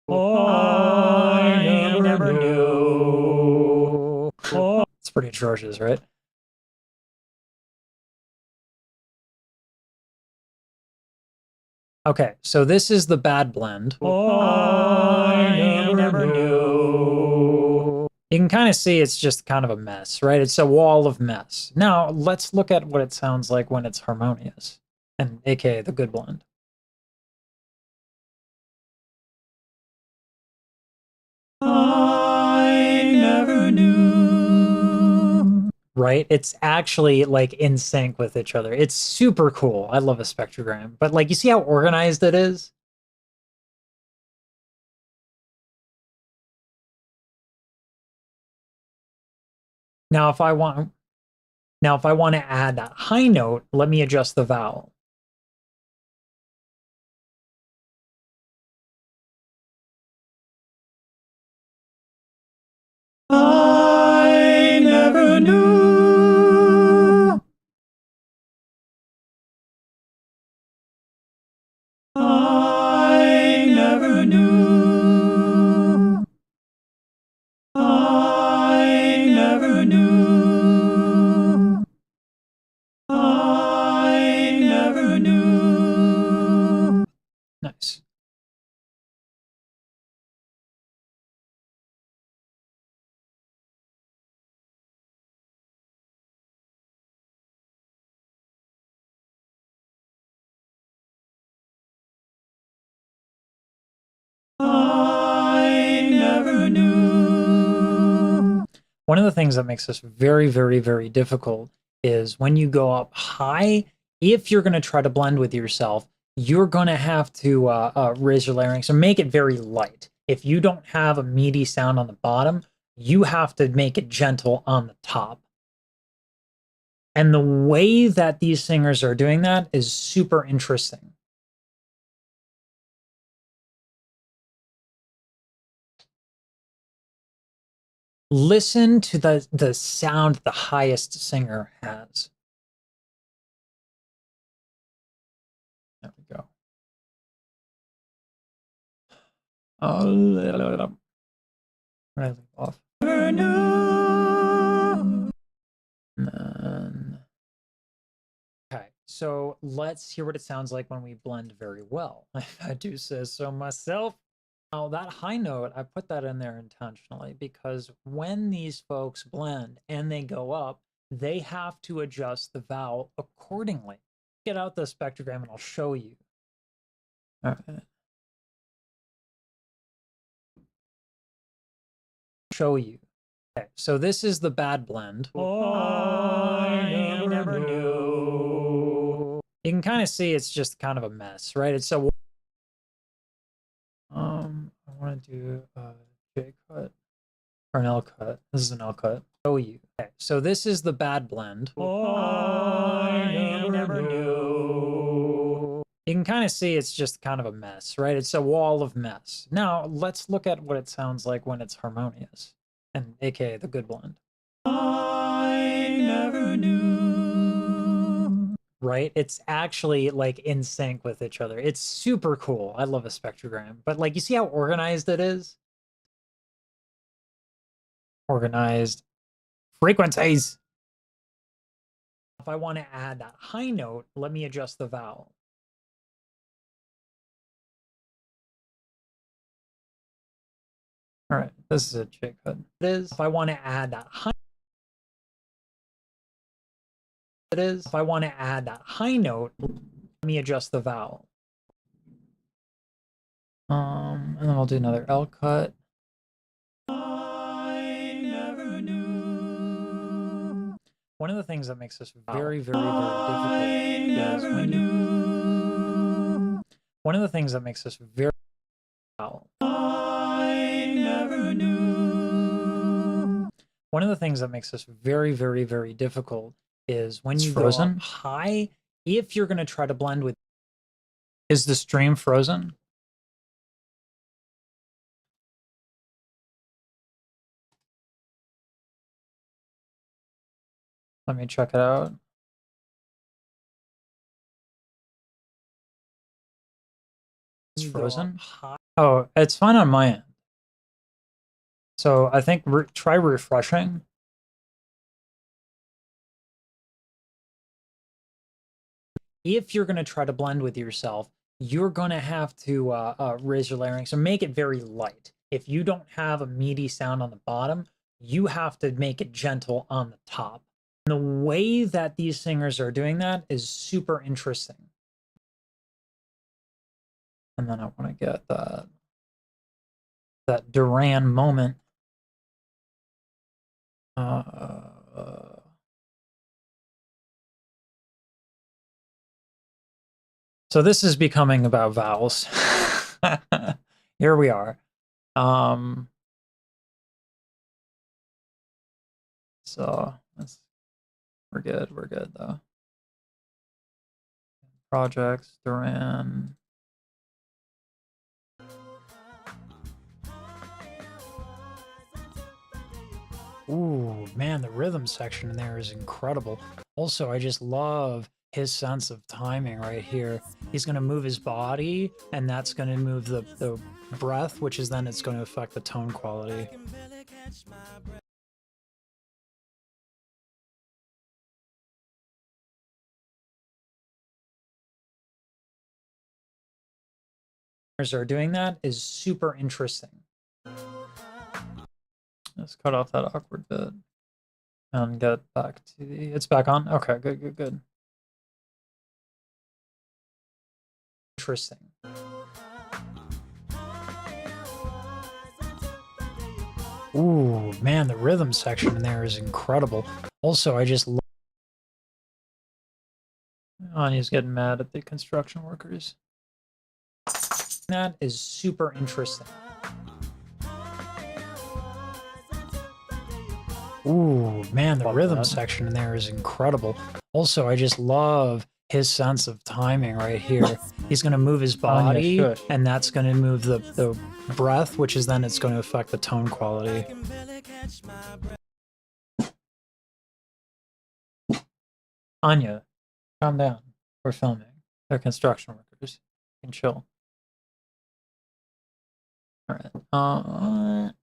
I never knew. It's pretty atrocious, right? Okay, so this is the bad blend. I never knew. You can kind of see it's just kind of a mess, right? It's a wall of mess. Now, let's look at what it sounds like when it's harmonious, and aka the good blend. I never knew. Right? It's actually like in sync with each other. It's super cool. I love a spectrogram. But like, you see how organized it is? Now, if I want to add that high note, let me adjust the vowel. I never knew. I never knew. I never knew. I never knew. Nice. I never knew. One of the things that makes this very, very, very difficult is when you go up high, if you're going to try to blend with yourself, you're going to have to raise your larynx or make it very light. If you don't have a meaty sound on the bottom, you have to make it gentle on the top. And the way that these singers are doing that is super interesting. Listen to the sound the highest singer has. There we go. Oh, I leave off. And then, okay, so let's hear what it sounds like when we blend very well. I do say so myself. Now, that high note, I put that in there intentionally because when these folks blend and they go up, they have to adjust the vowel accordingly. Get out the spectrogram and I'll show you. All right. Show you. Okay, so this is the bad blend. I never knew. You can kind of see it's just kind of a mess, right? It's so I want to do a J cut or an L cut. This is an L cut. Show you. Okay, so this is the bad blend. I never knew. You can kind of see it's just kind of a mess, right? It's a wall of mess. Now, let's look at what it sounds like when it's harmonious, and aka the good blend. I never knew. Right? It's actually like in sync with each other. It's super cool. I love a spectrogram. But like, you see how organized it is? Organized frequencies. If I want to add that high note, let me adjust the vowel. All right, this is a J cut. It is. If I want to add that high, it is. If I want to add that high note, let me adjust the vowel. And then I'll do another L cut. I never knew. One of the things that makes this very, very, very difficult is when you... One of the things that makes this very... I never knew. One of the things that makes this very, very, very difficult is when you go up high, if you're going to try to blend with... Is the stream frozen? Let me check it out. It's frozen? Oh, it's fine on my end. So I think try refreshing. If you're going to try to blend with yourself, you're going to have to raise your layering. So make it very light. If you don't have a meaty sound on the bottom, you have to make it gentle on the top. And the way that these singers are doing that is super interesting. And then I want to get that Duran moment. So this is becoming about vowels. Here we are. So we're good though. Projects, Duran. Ooh, man, the rhythm section in there is incredible. Also, I just love his sense of timing right here. He's going to move his body, and that's going to move the breath, which is then it's going to affect the tone quality. Are doing that is super interesting. Let's cut off that awkward bit and get back to the... It's back on? Okay, good. Interesting. Ooh, man, the rhythm section in there is incredible. Also, I just love... Oh, and he's getting mad at the construction workers. That is super interesting. Ooh, man, the rhythm section in there is incredible. Also, I just love his sense of timing right here. He's going to move his body, and that's going to move the breath, which is then it's going to affect the tone quality. Anya, calm down. We're filming. They're construction workers. You can chill. All right.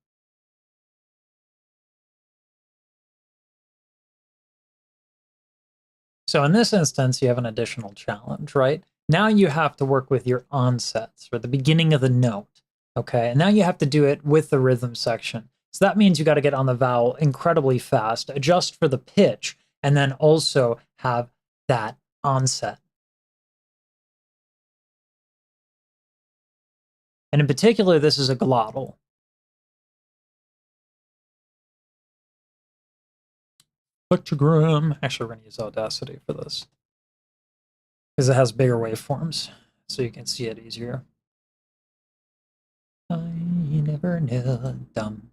So in this instance, you have an additional challenge, right? Now you have to work with your onsets or the beginning of the note, okay? And now you have to do it with the rhythm section. So that means you got to get on the vowel incredibly fast, adjust for the pitch, and then also have that onset. And in particular, this is a glottal. Spectrogram. Actually, we're going to use Audacity for this because it has bigger waveforms, so you can see it easier. I never knew dumb.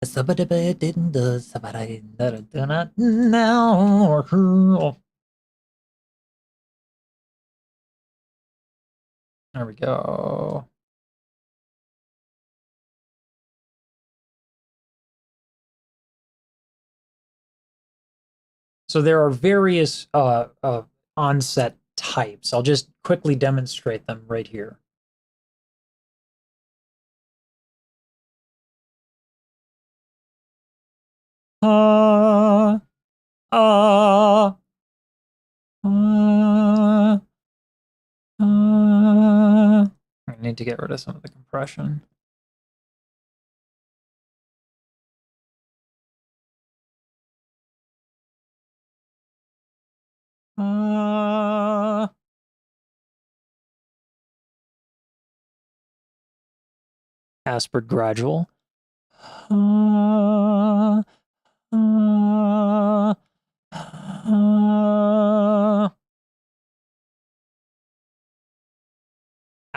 Somebody didn't do somebody do not now. There we go. So there are various onset types. I'll just quickly demonstrate them right here. I need to get rid of some of the compression. Aspered gradual.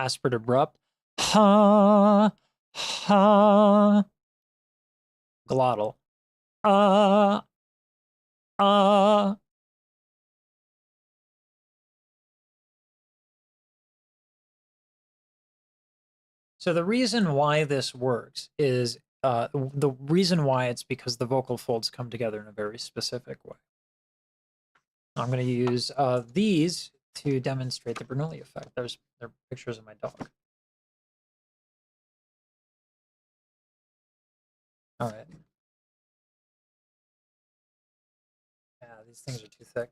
aspirate abrupt. Ha, ha. Glottal. Uh. So the reason why this works is the reason why it's because the vocal folds come together in a very specific way. I'm going to use these to demonstrate the Bernoulli effect. They're pictures of my dog. All right. Yeah, these things are too thick.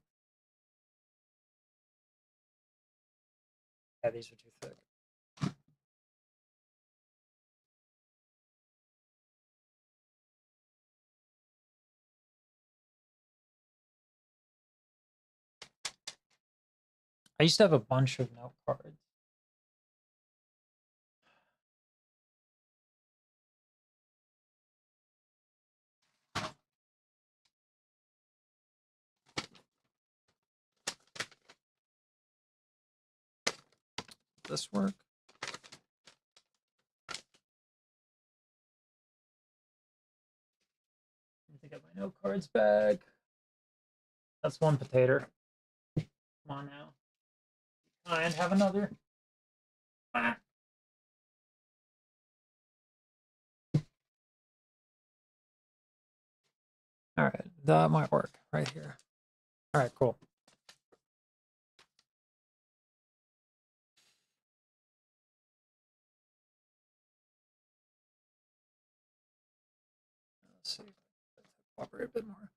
Yeah, these are too thick. I used to have a bunch of note cards. Does this work? I need to get my note cards back. That's one potato. Come on now. And have another. Ah. All right, that might work right here. All right, cool. Let's see. Cooperate a bit more.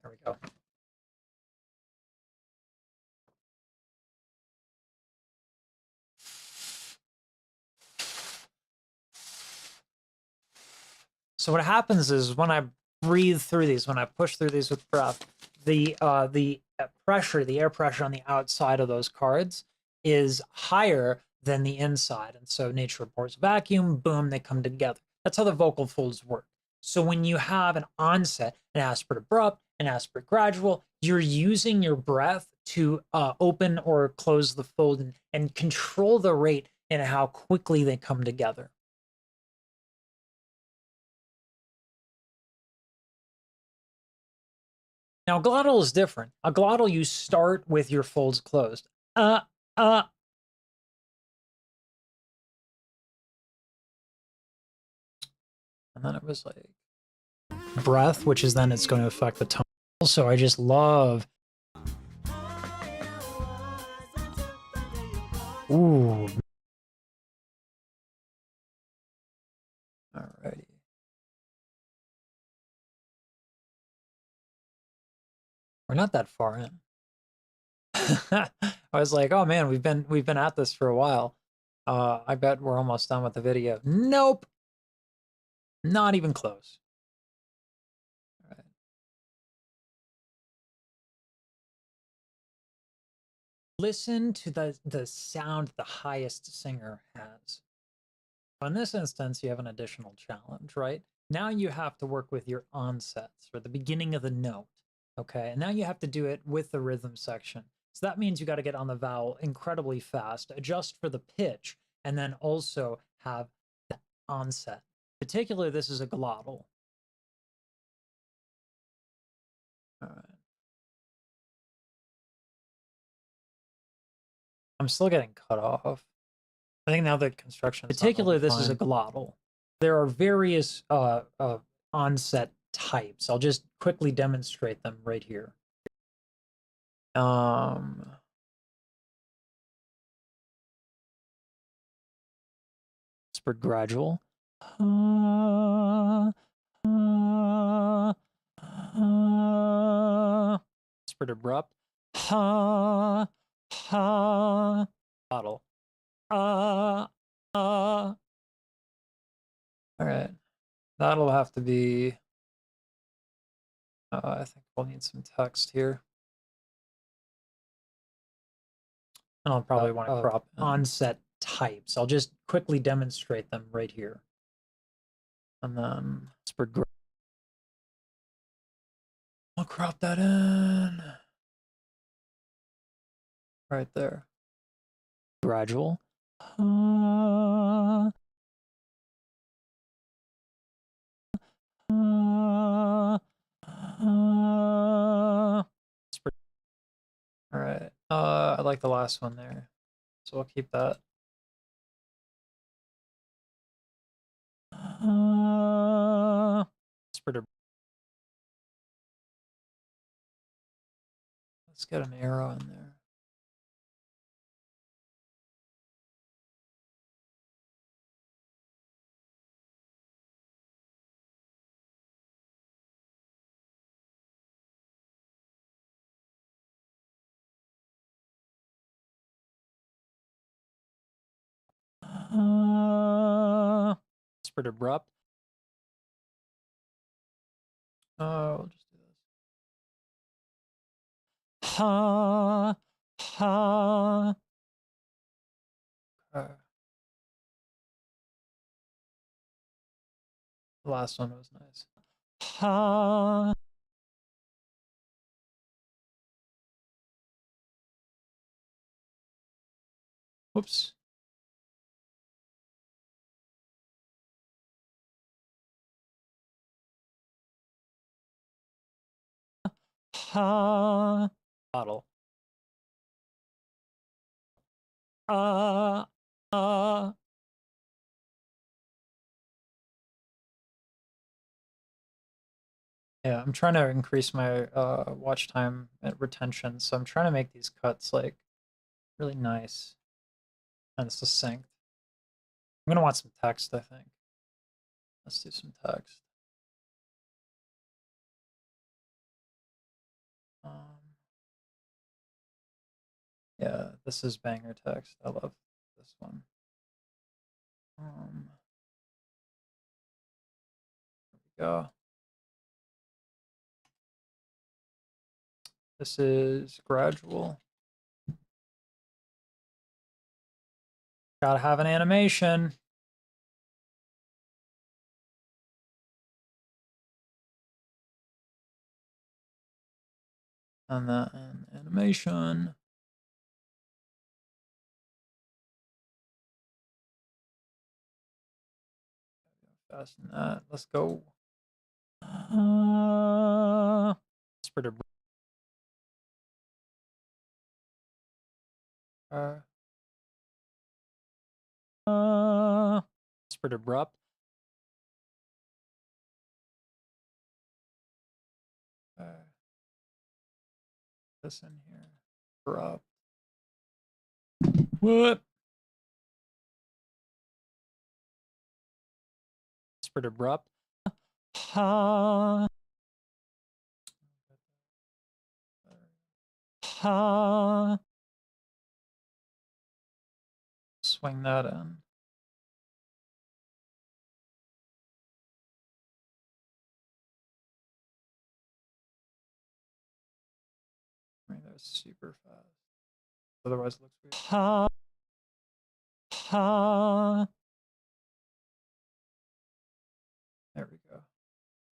There we go. So what happens is when I breathe through these, when I push through these with breath, the pressure, the air pressure on the outside of those cards is higher than the inside. And so nature reports vacuum, boom, they come together. That's how the vocal folds work. So when you have an onset, an aspirate abrupt, an aspirate gradual, you're using your breath to open or close the fold and control the rate and how quickly they come together. Now, glottal is different. A glottal, you start with your folds closed. And then it was like breath, which is then it's going to affect the tone. So I just love. Ooh. Alrighty. We're not that far in. I was like, oh man, we've been at this for a while. I bet we're almost done with the video. Nope. Not even close. All right. Listen to the sound the highest singer has. In this instance, you have an additional challenge, right? Now you have to work with your onsets or the beginning of the note. Okay, and now you have to do it with the rhythm section. So that means you got to get on the vowel incredibly fast, adjust for the pitch, and then also have the onset. Particularly, this is a glottal. All right. I'm still getting cut off. I think now the construction. Particularly, this is a glottal. There are various onset types. I'll just quickly demonstrate them right here. Aspirate gradual. Aspirate abrupt. Bottle. All right. That'll have to be. I think we'll need some text here. And I'll probably want to crop onset types. I'll just quickly demonstrate them right here. And then spread. I'll crop that in. Right there. Gradual. All right. I like the last one there, so I'll keep that. Spreader. Let's get an arrow in there. Spread abrupt. We'll just do this. Ha ha. The last one was nice. Ha. Whoops. Ha. Bottle. Uh. Yeah, I'm trying to increase my watch time and retention, so I'm trying to make these cuts like really nice and succinct. I'm gonna want some text, I think. Let's do some text. Yeah, this is banger text. I love this one. There we go. This is gradual. Gotta have an animation. And then animation. Fasten that. Let's go. Spreader. Spread abrupt. This in here. Abrupt. What? Spread abrupt. Ha. Ha. Swing that in. I mean, that's super fast. Otherwise, it looks weird. Ha. Ha. There we go.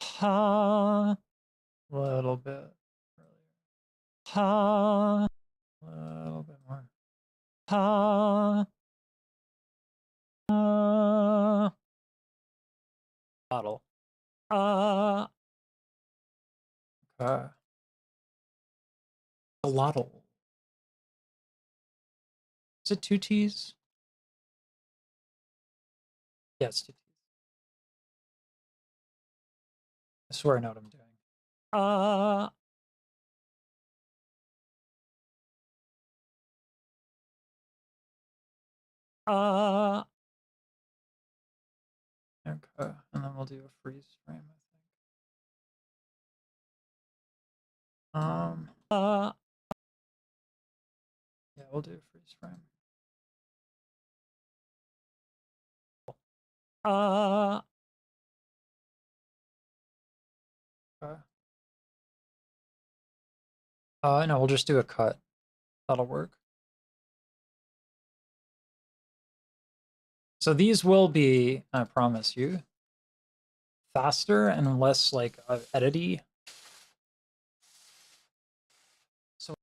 Ha. A little bit earlier. Ha. A little bit more. Ha. Bottle. Okay. A lottle. Is it 2 T's? Yeah, it's 2 T's. I swear I know what I'm doing. Okay, and then we'll do a freeze frame, I think. Yeah, we'll do a freeze frame. Okay. No, we'll just do a cut. That'll work. So these will be, I promise you, faster and less like edity. So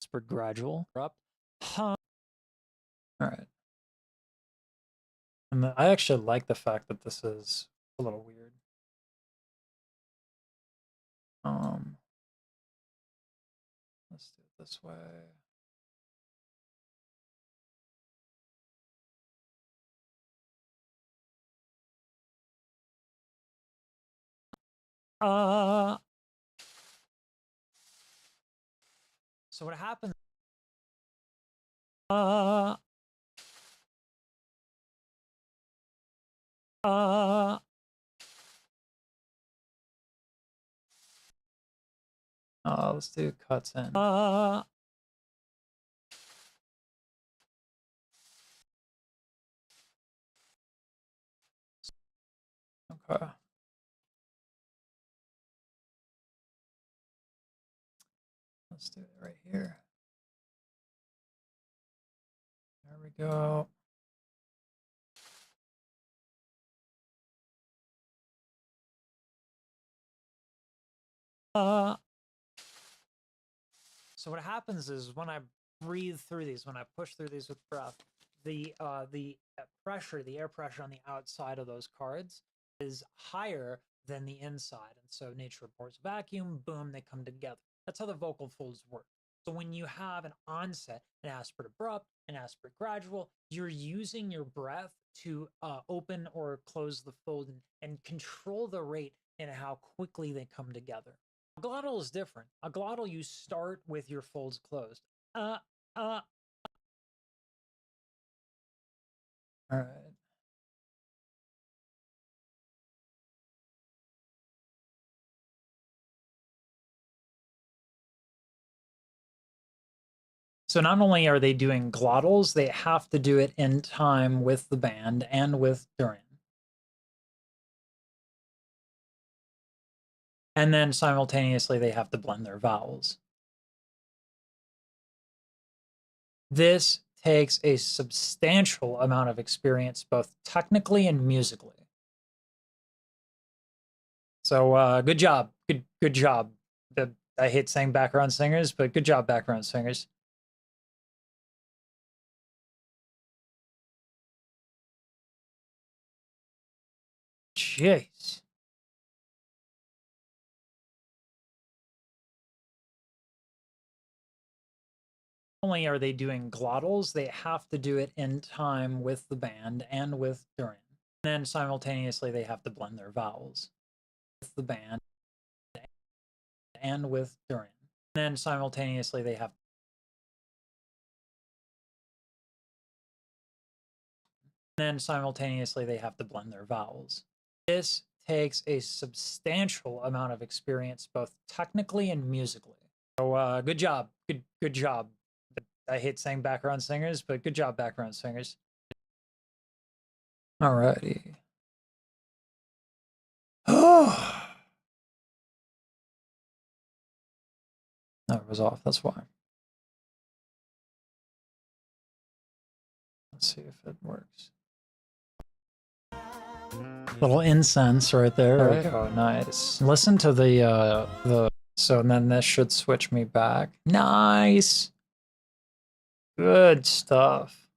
whispered gradual up. Huh. All right. And I actually like the fact that this is a little weird. Let's do it this way. So what happens? Let's do cuts in. Okay. Let's do it right here. There we go. So what happens is when I breathe through these, when I push through these with breath, the pressure, the air pressure on the outside of those cards is higher than the inside. And so nature reports vacuum, boom, they come together. That's how the vocal folds work. So when you have an onset, an aspirate abrupt, an aspirate gradual, you're using your breath to open or close the fold and control the rate and how quickly they come together. A glottal is different. A glottal, you start with your folds closed. All right. So not only are they doing glottals, they have to do it in time with the band and with Duran. And then simultaneously, they have to blend their vowels. This takes a substantial amount of experience, both technically and musically. So good job. Good job. I hate saying background singers, but good job, background singers. Jeez. Not only are they doing glottals, they have to do it in time with the band and with Duran. And then simultaneously, they have to blend their vowels with the band and with Duran. And then simultaneously, they have. And then simultaneously, they have to blend their vowels. This takes a substantial amount of experience, both technically and musically. So good job. Good job. I hate saying background singers, but good job, background singers. Alrighty. Oh. No, it was off. That's why. Let's see if it works. Little incense right there. There we go. Nice. Listen to the. So then this should switch me back. Nice. Good stuff.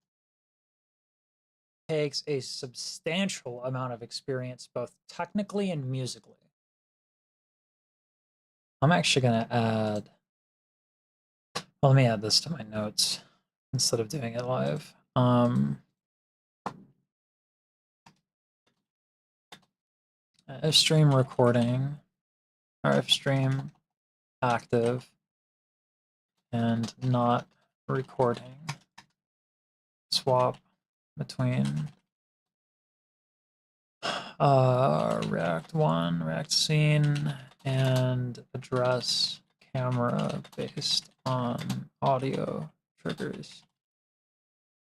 Takes a substantial amount of experience, both technically and musically. I'm actually gonna add. Well, let me add this to my notes instead of doing it live. Stream recording, RF stream active, and not recording. Swap between React 1, React scene, and address camera based on audio triggers.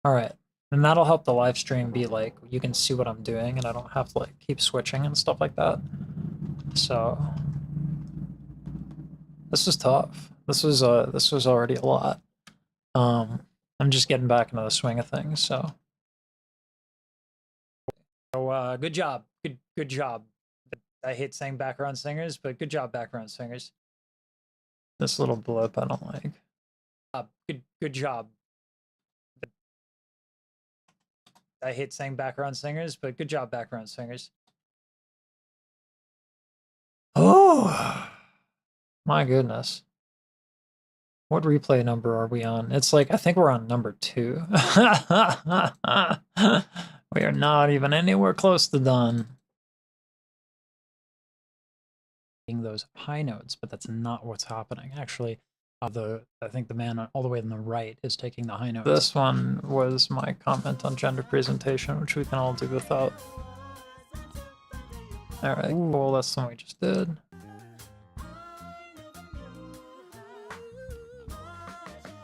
All right. And that'll help the live stream be like, you can see what I'm doing and I don't have to like keep switching and stuff like that. So this was tough. This was already a lot. I'm just getting back into the swing of things, so good job. good job. I hate saying background singers, but good job, background singers. This little blip I don't like. Good job. I hate saying background singers, but good job, background singers. Oh, my goodness. What replay number are we on? It's like, I think we're on number 2. We are not even anywhere close to done. Those high notes, but that's not what's happening. Actually, I think the man all the way on the right is taking the high notes. This one was my comment on gender presentation, which we can all do without. All right, cool. That's the one we just did.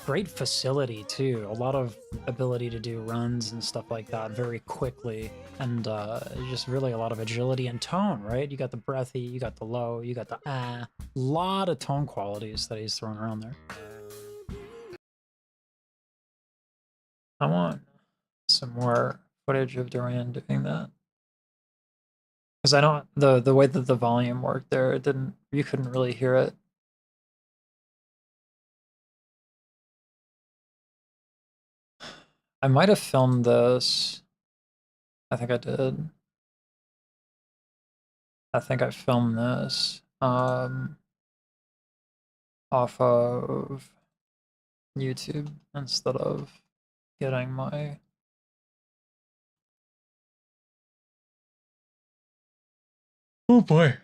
Great facility too. A lot of ability to do runs and stuff like that very quickly, and just really a lot of agility and tone, right? You got the breathy, you got the low, you got the a lot of tone qualities that he's throwing around there. I want some more footage of Duran doing that, because I don't, the way that the volume worked there, it didn't, you couldn't really hear it. I might have filmed this. I think I did. I think I filmed this off of YouTube instead of getting my... Oh boy.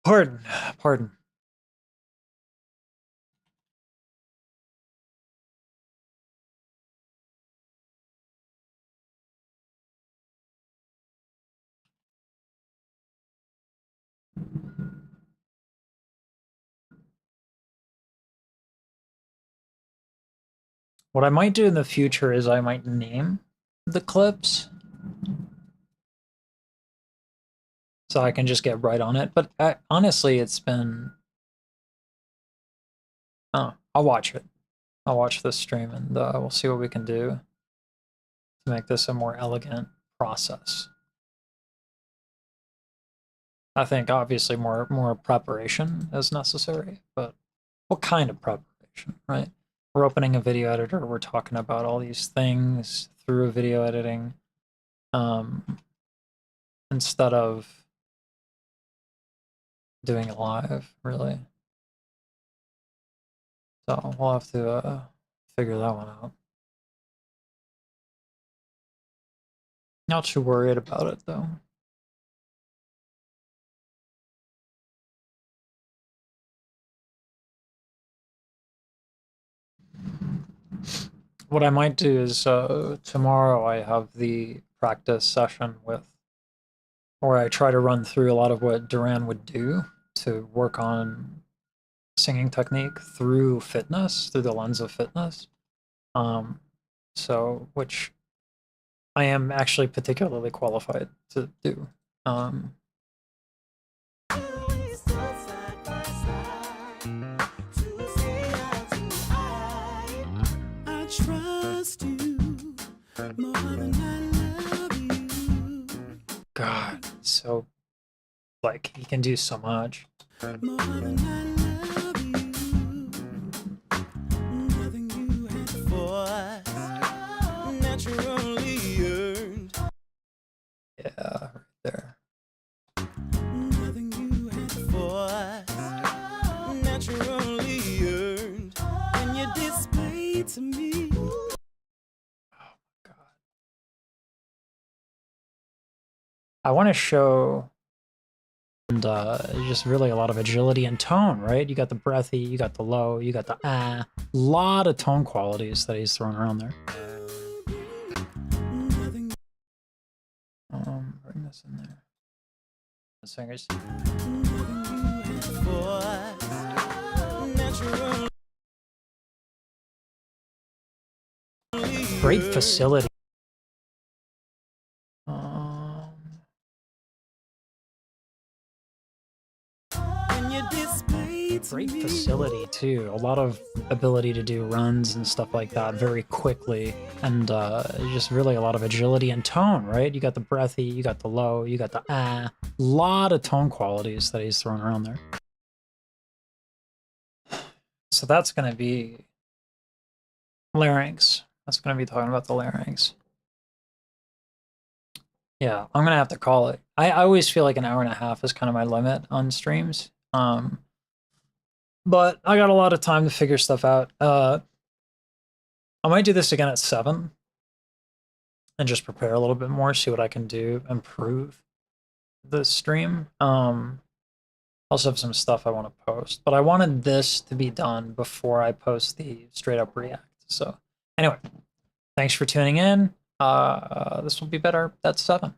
Pardon. What I might do in the future is I might name the clips, so I can just get right on it. But honestly, it's been... Oh, I'll watch it. I'll watch this stream, and we'll see what we can do to make this a more elegant process. I think obviously more preparation is necessary, but what kind of preparation, right? We're opening a video editor, we're talking about all these things through video editing, instead of doing it live, really. So we'll have to figure that one out. Not too worried about it though. What I might do is tomorrow I have the practice session with, where I try to run through a lot of what Duran would do to work on singing technique through fitness, through the lens of fitness. So, which I am actually particularly qualified to do. God, so like he can do so much. Yeah, right there. To me. Oh my God. I want to show, and just really a lot of agility and tone, right? You got the breathy, you got the low, you got the lot of tone qualities that he's throwing around there. Bring this in there. The singers. Great facility. great facility too. A lot of ability to do runs and stuff like that very quickly, and just really a lot of agility and tone, right? You got the breathy, you got the low, you got the a lot of tone qualities that he's throwing around there. So that's going to be larynx. That's going to be talking about the larynx. Yeah, I'm going to have to call it. I always feel like an hour and a half is kind of my limit on streams. But I got a lot of time to figure stuff out. I might do this again at 7 and just prepare a little bit more, see what I can do, improve the stream. Also have some stuff I want to post, but I wanted this to be done before I post the straight up react. So anyway, thanks for tuning in. This will be better at 7.